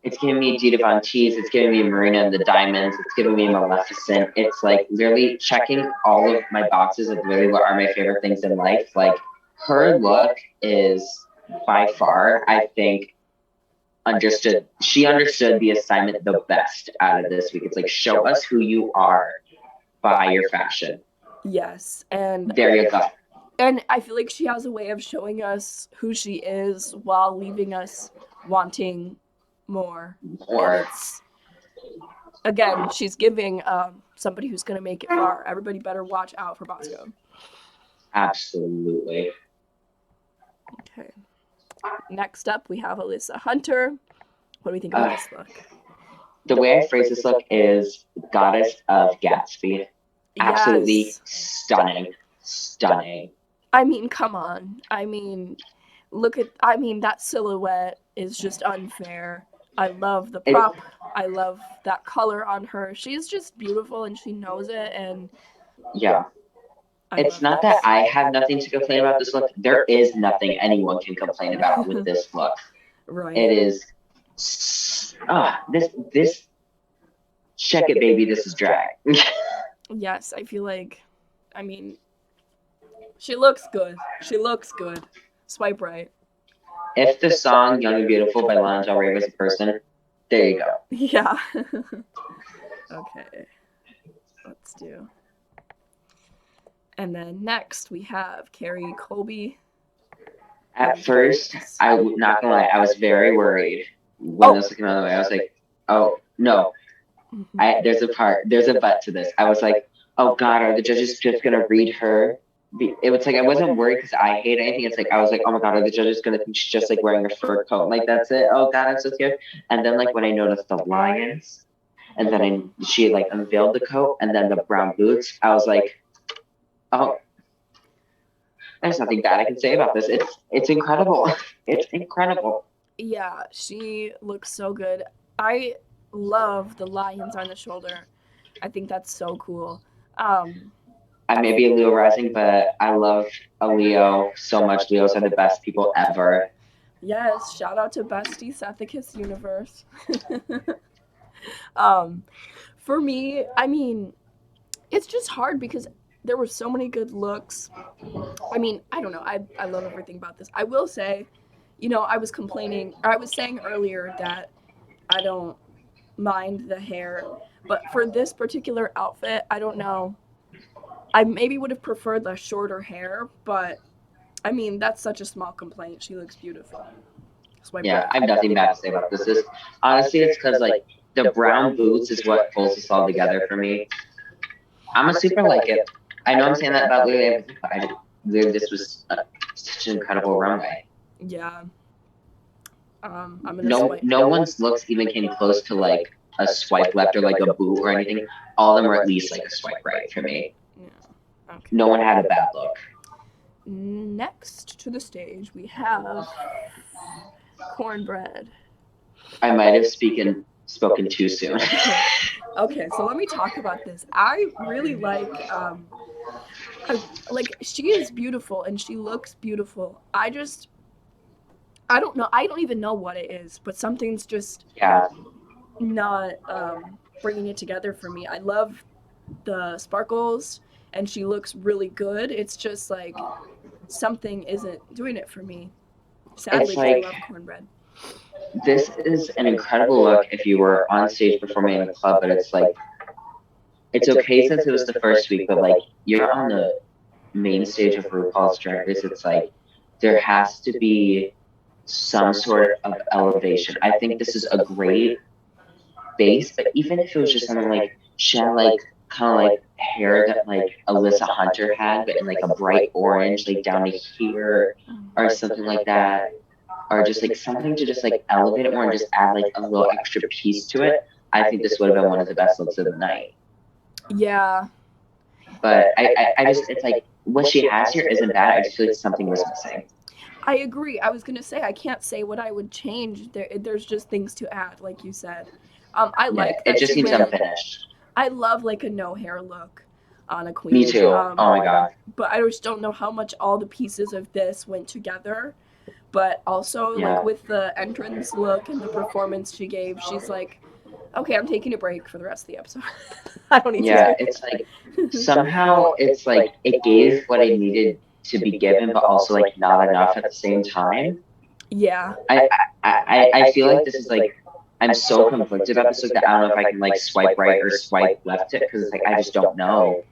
It's giving me Dita Von Teese. It's giving me Marina and the Diamonds. It's giving me Maleficent. It's like literally checking all of my boxes of literally what are my favorite things in life. Like her look is by far, I think, understood. She understood the assignment the best out of this week. It's like show us who you are by your fashion. Yes, and There you go. I feel like she has a way of showing us who she is while leaving us wanting more. And Or it's, again, she's giving somebody who's gonna make it far. Everybody better watch out for Bosco. absolutely. Okay. Next up, we have Alyssa Hunter. What do we think about Uh, this look? the way I phrase this look is Goddess of Gatsby. Absolutely Yes. stunning. Stunning. I mean, come on. I mean, look at. I mean, that silhouette is just unfair. I love the It, prop. I love that color on her. She's just beautiful and she knows it. And yeah. I It's love not this. that I have nothing to complain about this look. There is nothing anyone can complain about with this look. Right. It is this check it baby, this is drag. Yes, I feel like. I mean, she looks good. She looks good. Swipe right. If the song Young and Beautiful by Lana Del Rey was a person, there you go. Yeah. Okay. Let's do. And then next we have Carrie Colby. At first, not gonna lie, I was very worried when this came out of the way. I was like, oh no. There's a but to this. I was like, oh God, are the judges just gonna read her? It was like I wasn't worried because I hate anything. It's like I was like, oh my God, are the judges gonna think she's just like wearing a fur coat? Like that's it. Oh God, I'm so scared. And then like when I noticed the lions, and then she like unveiled the coat, and then the brown boots, I was like, oh, there's nothing bad I can say about this. It's incredible. It's incredible. Yeah, she looks so good. I love the lions on the shoulder. I think that's so cool. Um, I may be a Leo rising, but I love a Leo so much. Leos are the best people ever. yes, shout out to Bestie Sethicus Universe. um, for me, I mean, it's just hard because there were so many good looks. I mean, I don't know. I love everything about this. I will say, I was complaining, or I was saying earlier that I don't mind the hair, but for this particular outfit, I don't know. I maybe would have preferred the shorter hair, but I mean, that's such a small complaint. She looks beautiful. Swipe Yeah, right. I have nothing bad to say about this. Honestly, it's because like the brown boots is what pulls this all together for me. I'm a super like it. I know I'm saying that about literally everything, but literally this was such an incredible runway. Yeah. I'm gonna No, swipe. no one's looks even came close to like a swipe left or like a boot or anything. All of them were at least like a swipe right for me. Yeah. Okay. No one had a bad look. Next to the stage, we have cornbread. I might have spoken too soon. Okay, so let me talk about this. I really like she is beautiful and she looks beautiful. I don't know. I don't even know what it is, but something's just Yeah, not bringing it together for me. I love the sparkles and she looks really good. It's just like something isn't doing it for me. Sadly, it's because I like love cornbread. this is an incredible look if you were on stage performing in a club, but it's like it's okay since it was the first week, but like you're on the main stage of RuPaul's Drag Race, it's like there has to be some sort of elevation. I think this is a great base, but even if it was just something like she had like kind of like hair that like Alyssa Hunter had, but in like a bright orange, like down to here, or something like that, or just like something to just like elevate it more and just add like a little extra piece to it. I think this would have been one of the best looks of the night. Yeah. But I just, it's like, what she has here isn't bad. I just feel like something was missing. I agree. I was gonna say I can't say what I would change. There's just things to add, like you said. I like It that just she seems went. unfinished. I love like a no hair look on a queen. Me too. Oh my god. But I just don't know how much all the pieces of this went together. But also, Yeah. like with the entrance look and the performance she gave, she's like, okay, I'm taking a break for the rest of the episode. I don't need to. Yeah, it's like somehow it's like it gave what it needed to be given, but also like not enough at the same time. Yeah. I feel like this is like I'm so conflicted about this look that I don't know if I can like swipe right or swipe left it because it's like I just don't know.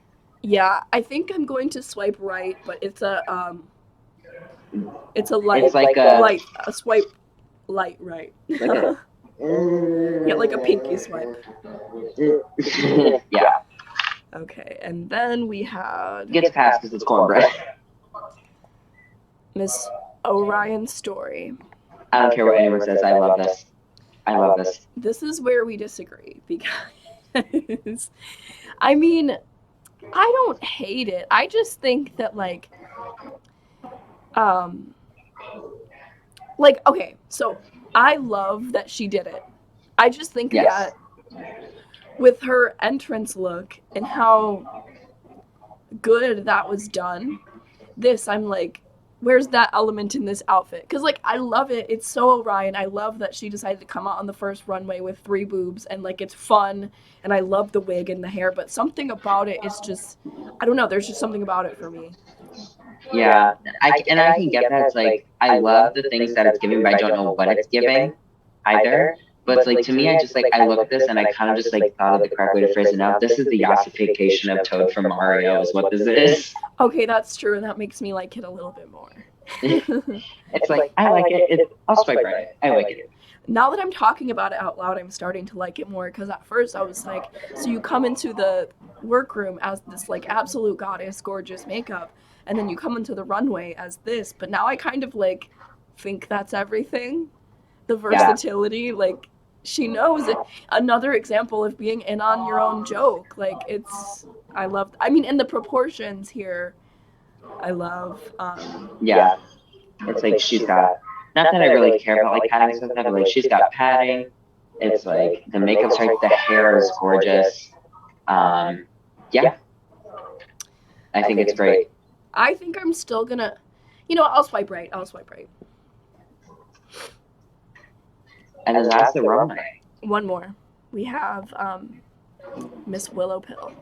Yeah, I think I'm going to swipe right, but it's a light, It's like a swipe light right. like a Yeah, like a pinky swipe. yeah. Okay, and then we had Gets passed because it's cornbread. Miss Orion's story. I don't care what anyone says. I love this. I love this. This is where we disagree because, I mean, I don't hate it. I just think that okay, so I love that she did it. I just think that with her entrance look and how good that was done, I'm like, where's that element in this outfit? Because like I love it. It's so Orion. I love that she decided to come out on the first runway with 3 boobs and like it's fun, and I love the wig and the hair, but something about it is just, I don't know, there's just something about it for me. Yeah, I can get that. It's like I love the things that it's giving, but I don't know what it's giving either. But it's like to me, I just like I look at this and I kind of just like thought of the correct way to phrase it. Now this is the yassification of Toad from Mario, is what this is. Okay, that's true, and that makes me like it a little bit more. It's like I like it. I'll swipe right. I like it. Now that I'm talking about it out loud, I'm starting to like it more, because at first I was like, so you come into the workroom as this like absolute goddess, gorgeous makeup, and then you come into the runway as this, but now I kind of like think that's everything. The versatility, like she knows it. Another example of being in on your own joke. Like I love, I mean, and the proportions here, I love. Yeah, it's like she's got, not that I really care about like padding stuff, but like she's got padding. It's like the makeup's right, the hair is gorgeous. Yeah, I think it's great. I think I'm still gonna, I'll swipe right. And then that's the runway. One more. We have Miss Willow Pill.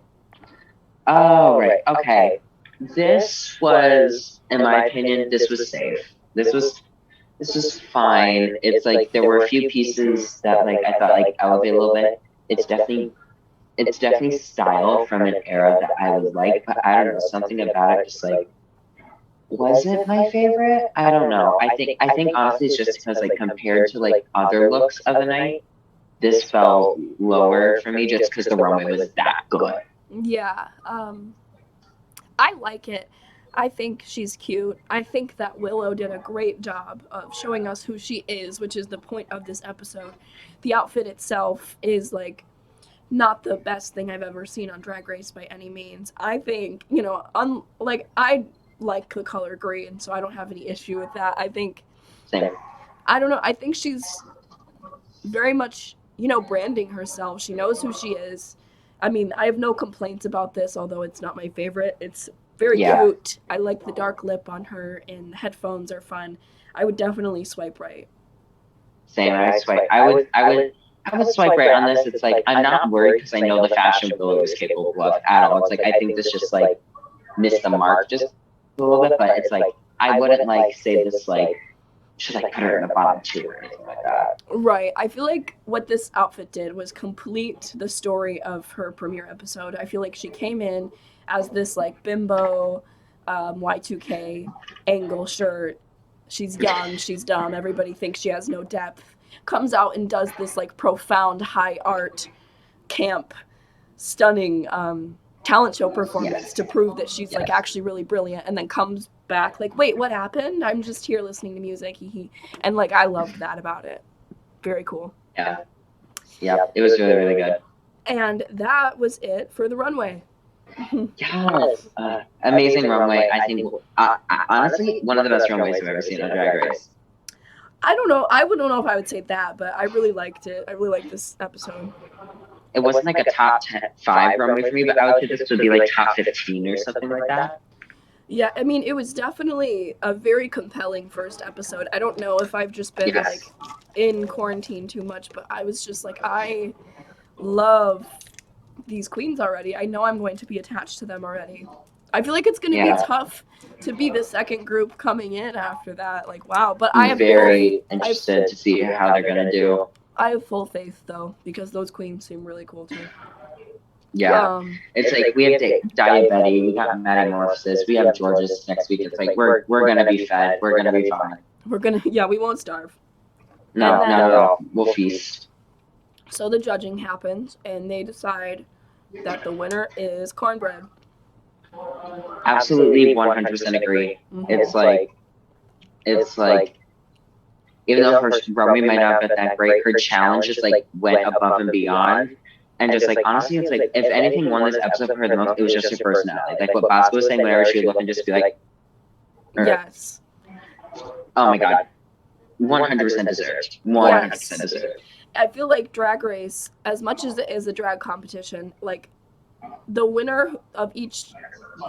Oh, right. Okay. This was, in my opinion, this was safe. This was fine. It's like there were a few pieces that like I thought like elevate a little bit. It's definitely style from an era that I would like, but I don't know, something about it just like wasn't my favorite. I don't know. I think honestly it's just because like compared to like other looks of the night, this fell lower for me just because the runway was that good. Yeah, I like it. I think she's cute. I think that Willow did a great job of showing us who she is, which is the point of this episode. The outfit itself is like not the best thing I've ever seen on Drag Race by any means. I think, I like the color green, so I don't have any issue with that. I think, Same. I don't know, I think she's very much, branding herself. She knows who she is. I mean, I have no complaints about this, although it's not my favorite. It's very cute. I like the dark lip on her, and the headphones are fun. I would definitely swipe right. Same. I would swipe right on this. It's like I'm not worried because I know the fashion Willow is capable of at all. It's like I think this just like missed the mark just a little bit, but it's like I wouldn't like say this like should like put her in the bottom 2 or anything like that. Right. I feel like what this outfit did was complete the story of her premiere episode. I feel like she came in as this like bimbo Y2K angle shirt. She's young, she's dumb, everybody thinks she has no depth. Comes out and does this like profound high art camp stunning talent show performance to prove that she's like actually really brilliant, and then comes back like, wait, what happened? I'm just here listening to music, and like I loved that about it. Very cool. Yeah. Yep, it was really, really good. And that was it for the runway. Yes, amazing runway. I think, honestly, one of the best runways I've ever seen on Drag Race. I don't know. I wouldn't know if I would say that, but I really liked it. I really liked this episode. It wasn't like a top 10, 5 runway for me, but I would say this would be like top 15 or something like that. Yeah, I mean, it was definitely a very compelling first episode. I don't know if I've just been Yes. like in quarantine too much, but I was just like, I love these queens already. I know I'm going to be attached to them already. I feel like it's going to be tough to be the second group coming in after that. Like, wow. But I I'm have very interested to see how they're going to do. I have full faith though, because those queens seem really cool too. Yeah. It's like we have Diabetti, we got Metamorphosis, we have Georges next week. It's like we're going to be fed. We're going to be fine. We won't starve. No, not at all. We'll feast. So the judging happens, and they decide that the winner is cornbread. Absolutely 100% agree. It's like, even though her runway might not have been that great, her challenge just like went above and beyond. And just like, honestly, it's like, if anything won this episode for her the most, it was just her personality. Like what Bosco was saying, whenever she would look and just be like, yes. Oh my god. 100% deserved. 100% deserved. I feel like Drag Race, as much as it is a drag competition, like the winner of each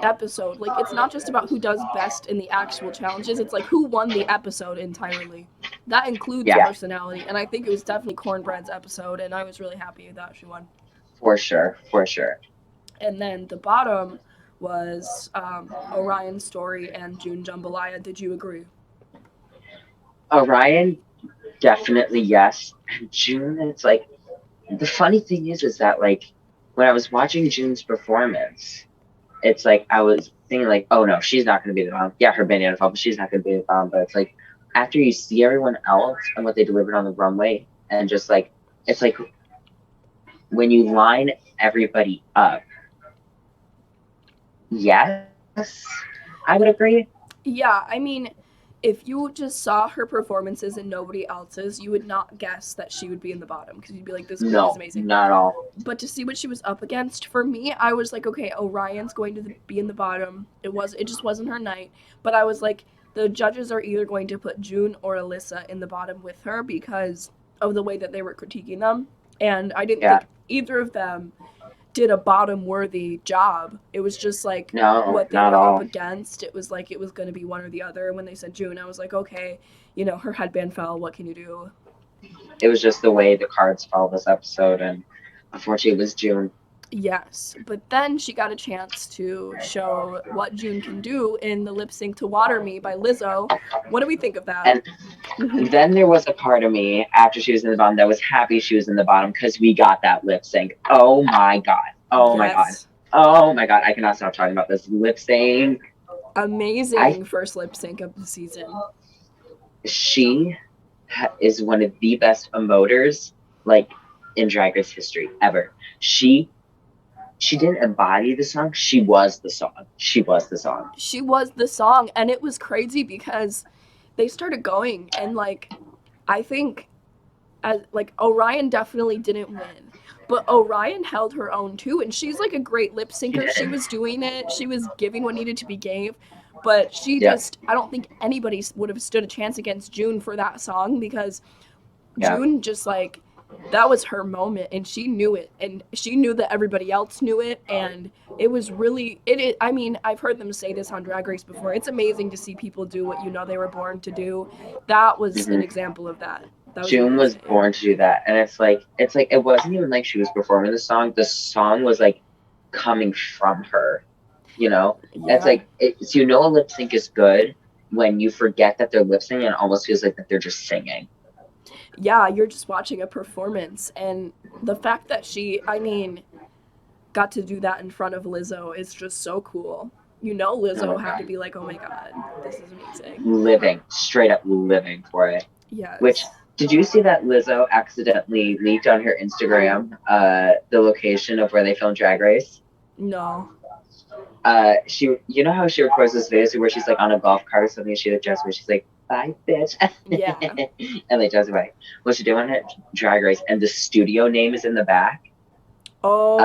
episode, like it's not just about who does best in the actual challenges, it's like who won the episode entirely. That includes personality, and I think it was definitely Cornbread's episode, and I was really happy that she won. For sure, for sure. And then the bottom was Orion Story and June Jambalaya. Did you agree? Orion, definitely yes. And June, it's like, the funny thing is that like when I was watching June's performance, it's like I was thinking like, oh no, she's not going to be the bomb. Yeah, her banana fall, but she's not going to be the bomb. But it's like after you see everyone else and what they delivered on the runway, and just like it's like when you line everybody up, yes, I would agree. Yeah, I mean, if you just saw her performances and nobody else's, you would not guess that she would be in the bottom because you'd be like, this queen is amazing. Not at all. But to see what she was up against, for me, I was like, okay, Orion's going to be in the bottom. It just wasn't her night. But I was like, the judges are either going to put June or Alyssa in the bottom with her because of the way that they were critiquing them. And I didn't think either of them did a bottom worthy job. It was just like what they were up against. It was like it was going to be one or the other. And when they said June, I was like, okay, her headband fell. What can you do? It was just the way the cards fell this episode, and unfortunately it was June. Yes, but then she got a chance to show what June can do in the lip sync to Water Me by Lizzo. What do we think of that? And then there was a part of me after she was in the bottom that was happy she was in the bottom because we got that lip sync. Oh my god. Oh my god. Oh my god. I cannot stop talking about this lip sync. Amazing first lip sync of the season. She is one of the best emoters like in Drag Race history ever. She didn't embody the song. She was the song. She was the song. She was the song, and it was crazy because they started going, and like I think Orion definitely didn't win, but Orion held her own too, and she's like a great lip syncer. She was doing it. She was giving what needed to be gave, but she just I don't think anybody would have stood a chance against June for that song because June just like that was her moment, and she knew it, and she knew that everybody else knew it, and it was really I mean, I've heard them say this on Drag Race before. It's amazing to see people do what they were born to do. That was an example of that. June was born to do that, and it's like it wasn't even like she was performing the song. The song was like coming from her, It's like a lip sync is good when you forget that they're lip syncing and it almost feels like that they're just singing. Yeah, you're just watching a performance, and the fact that she got to do that in front of Lizzo is just so cool. Lizzo had to be like, oh my god, this is amazing. Straight up living for it. Yes. Which, did you see that Lizzo accidentally leaked on her Instagram the location of where they filmed Drag Race? No. She, how she records this video where she's like on a golf cart or something, she just where she's like, bye, bitch. Yeah. And like drives away. Well, she's doing it Drag Race, and the studio name is in the back, like Oh,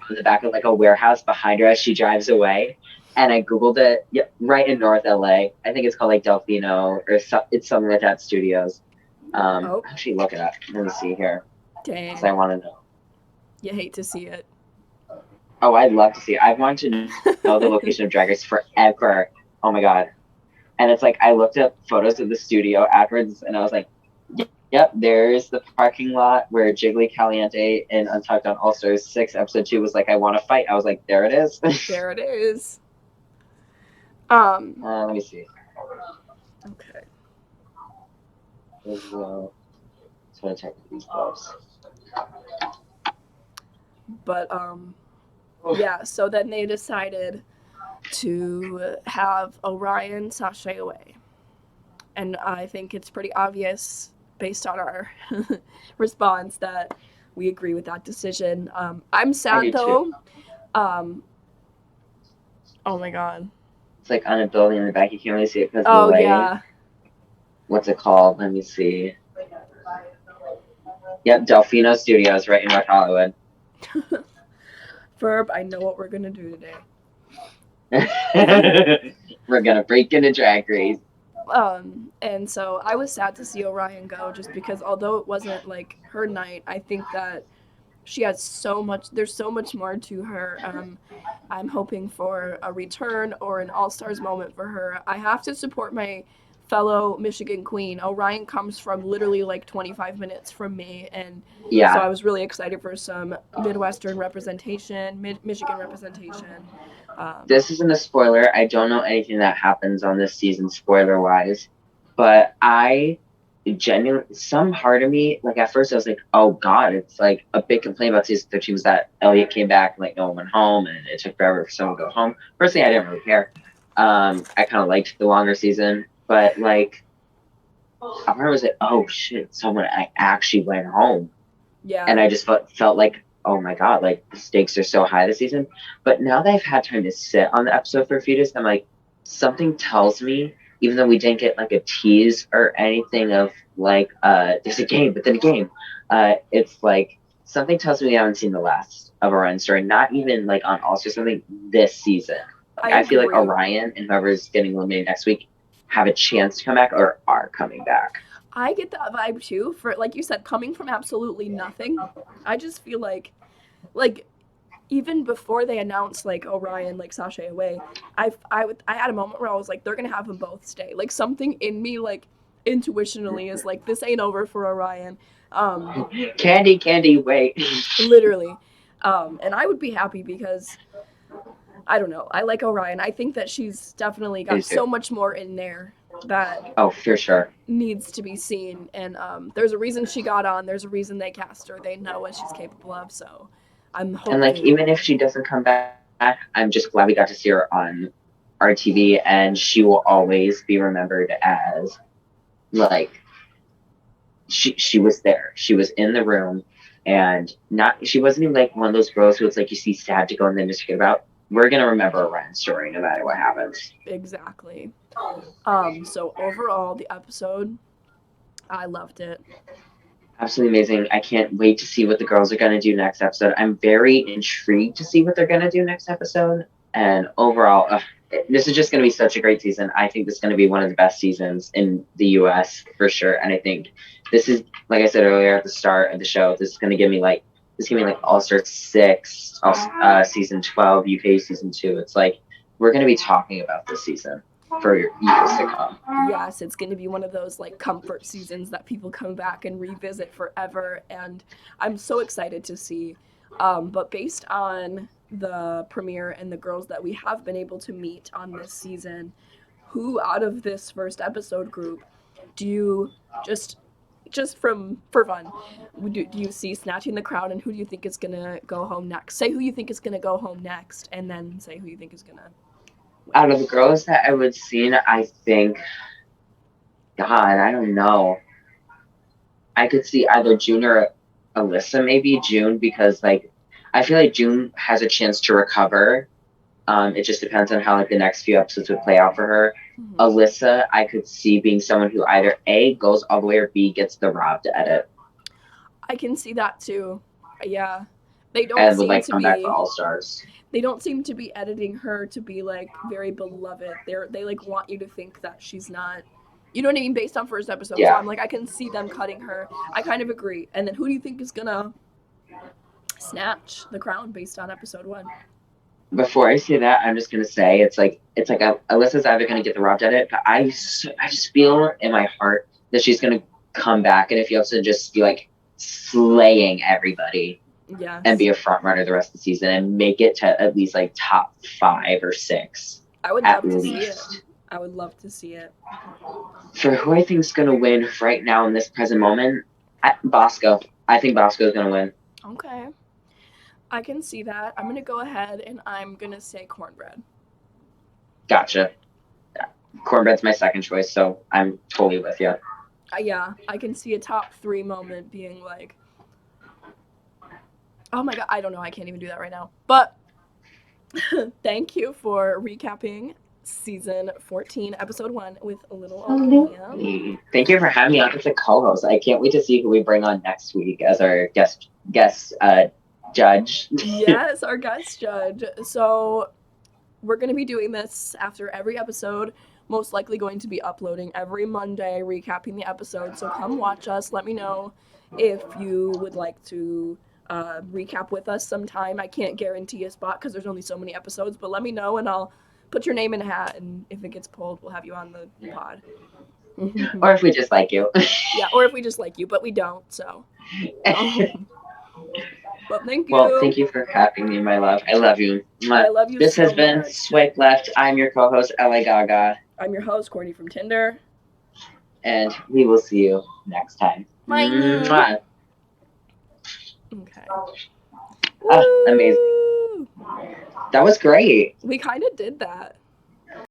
on the back of like a warehouse behind her as she drives away. And I googled it, yeah, right in North LA. I think it's called like Delfino or it's something like that. Studios. oh, Actually, look it up. Let me see here, because I dang. want to know. You hate to see it. Oh, I'd love to see. I've wanted to know the location of Drag Race forever. Oh my god. And it's like I looked up photos of the studio afterwards, and I was like, "Yep, there's the parking lot where Jiggly Caliente in Untucked on All Stars 6 episode 2 was like, I want to fight." I was like, "There it is." There it is. Um, Let me see. okay. Just want to check these gloves. But yeah, so then they decided to have Orion sashay away. And I think it's pretty obvious based on our response that we agree with that decision. I'm I sad do too. though. Um, oh my god. It's like on a building in the back. You can't really see it because of the Oh lighting. yeah. What's it called? Let me see. Yep, Delfino Studios right in North Hollywood. Verb, I know what we're gonna do today. We're gonna break into Drag Race. And so I was sad to see Orion go just because although it wasn't like her night, I think that she has so much, there's so much more to her. I'm hoping for a return or an all stars moment for her. I have to support my fellow Michigan queen. Orion comes from literally like 25 minutes from me, and so Yeah, I was really excited for some Midwestern representation, Michigan representation. Um, this isn't a spoiler. I don't know anything that happens on this season, spoiler wise, but I genuinely, some part of me, like at first I was like, oh god, it's like a big complaint about season 13 was that Elliot came back and like no one went home and it took forever for someone to go home. Personally, I didn't really care. I kind of liked the longer season, but like I was like, oh shit, someone actually went home. And yeah, I just felt like, oh my god, like the stakes are so high this season. But now that I've had time to sit on the episode for a few days, I'm like, something tells me, even though we didn't get like a tease or anything of like, there's a game within a game, it's like something tells me we haven't seen the last of Orion's story. Not even like on All Star something this season. I Like I feel like agree. Orion and whoever's getting eliminated next week have a chance to come back or are coming back. I get that vibe too. For like you said, coming from absolutely nothing, I just feel like even before they announced like Orion like sashay away, I had a moment where I was like, they're gonna have them both stay. Like something in me like intuitionally is like this ain't over for Orion. Um, Candy, wait. literally. And I would be happy because I don't know. I like Orion. I think that she's definitely I do got too. so much more in there that Oh, for sure. needs to be seen. And there's a reason she got on. There's a reason they cast her. They know what she's capable of. So I'm And like, hoping. even if she doesn't come back, I'm just glad we got to see her on RTV, and she will always be remembered as like she was there. She was in the room, and not she wasn't even like one of those girls who it's like you see sad to go and then just forget about. We're gonna remember Ryan's story no matter what happens. Exactly. So overall, the episode, I loved it. Absolutely amazing. I can't wait to see what the girls are going to do next episode. I'm very intrigued to see what they're going to do next episode. And overall, this is just going to be such a great season. I think this is going to be one of the best seasons in the US for sure. And I think this is, like I said earlier at the start of the show, this is going to give me like, All Star 6, season 12, UK season 2. It's like, we're going to be talking about this season for years to come. Yes, it's going to be one of those like comfort seasons that people come back and revisit forever. And I'm so excited to see. But based on the premiere and the girls that we have been able to meet on this season, who out of this first episode group do you just from for fun do you see snatching the crown, and who do you think is gonna go home next? Say who you think is gonna go home next, and then say who you think is gonna win. Out of the girls that I would see, I think God, I don't know. I could see either June or Alyssa, maybe June, because like I feel like June has a chance to recover It just depends on how like the next few episodes would play out for her. Mhm. Alyssa, I could see being someone who either A, goes all the way, or B, gets the Rob to edit I can see that too. Yeah. They don't and would seem like to come back for be All Stars. they don't seem to be editing her to be like very beloved. They like want you to think that she's not, you know what I mean, based on first episode. So Yeah. I'm like, I can see them cutting her. I kind of agree. And then who do you think is gonna snatch the crown based on episode 1? Before I say that, I'm just gonna say it's like Alyssa's either gonna get the Rob to edit, but I just feel in my heart that she's gonna come back in a few episodes and just be like slaying everybody. Yes. And be a front runner the rest of the season and make it to at least like top 5 or 6. I would at love to least. see it. I would love to see it. For who I think is going to win right now in this present moment, Bosco. I think Bosco is going to win. Okay. I can see that. I'm going to go ahead and I'm going to say cornbread. Gotcha. Cornbread's my second choice, so I'm totally with you. Yeah, I can see a top 3 moment being like, oh my god, I don't know, I can't even do that right now. But thank you for recapping season 14, episode 1 with Little Olivia. Thank you for having me on as a co-host. I can't wait to see who we bring on next week as our guest judge. Yes, our guest judge. So we're going to be doing this after every episode. Most likely going to be uploading every Monday, recapping the episode. So come watch us. Let me know if you would like to recap with us sometime. I can't guarantee a spot because there's only so many episodes, but let me know and I'll put your name in a hat, and if it gets pulled, we'll have you on the pod. Or if we just like you. Yeah, or if we just like you, but we don't, so. But thank you. Well, thank you for having me, my love. I love you. I love you This so has been much. Swipe Left. I'm your co-host, LA Gaga. I'm your host, Kourtney from Tinder. And we will see you next time. Bye. Mwah. Okay. Amazing. That was great. We kind of did that.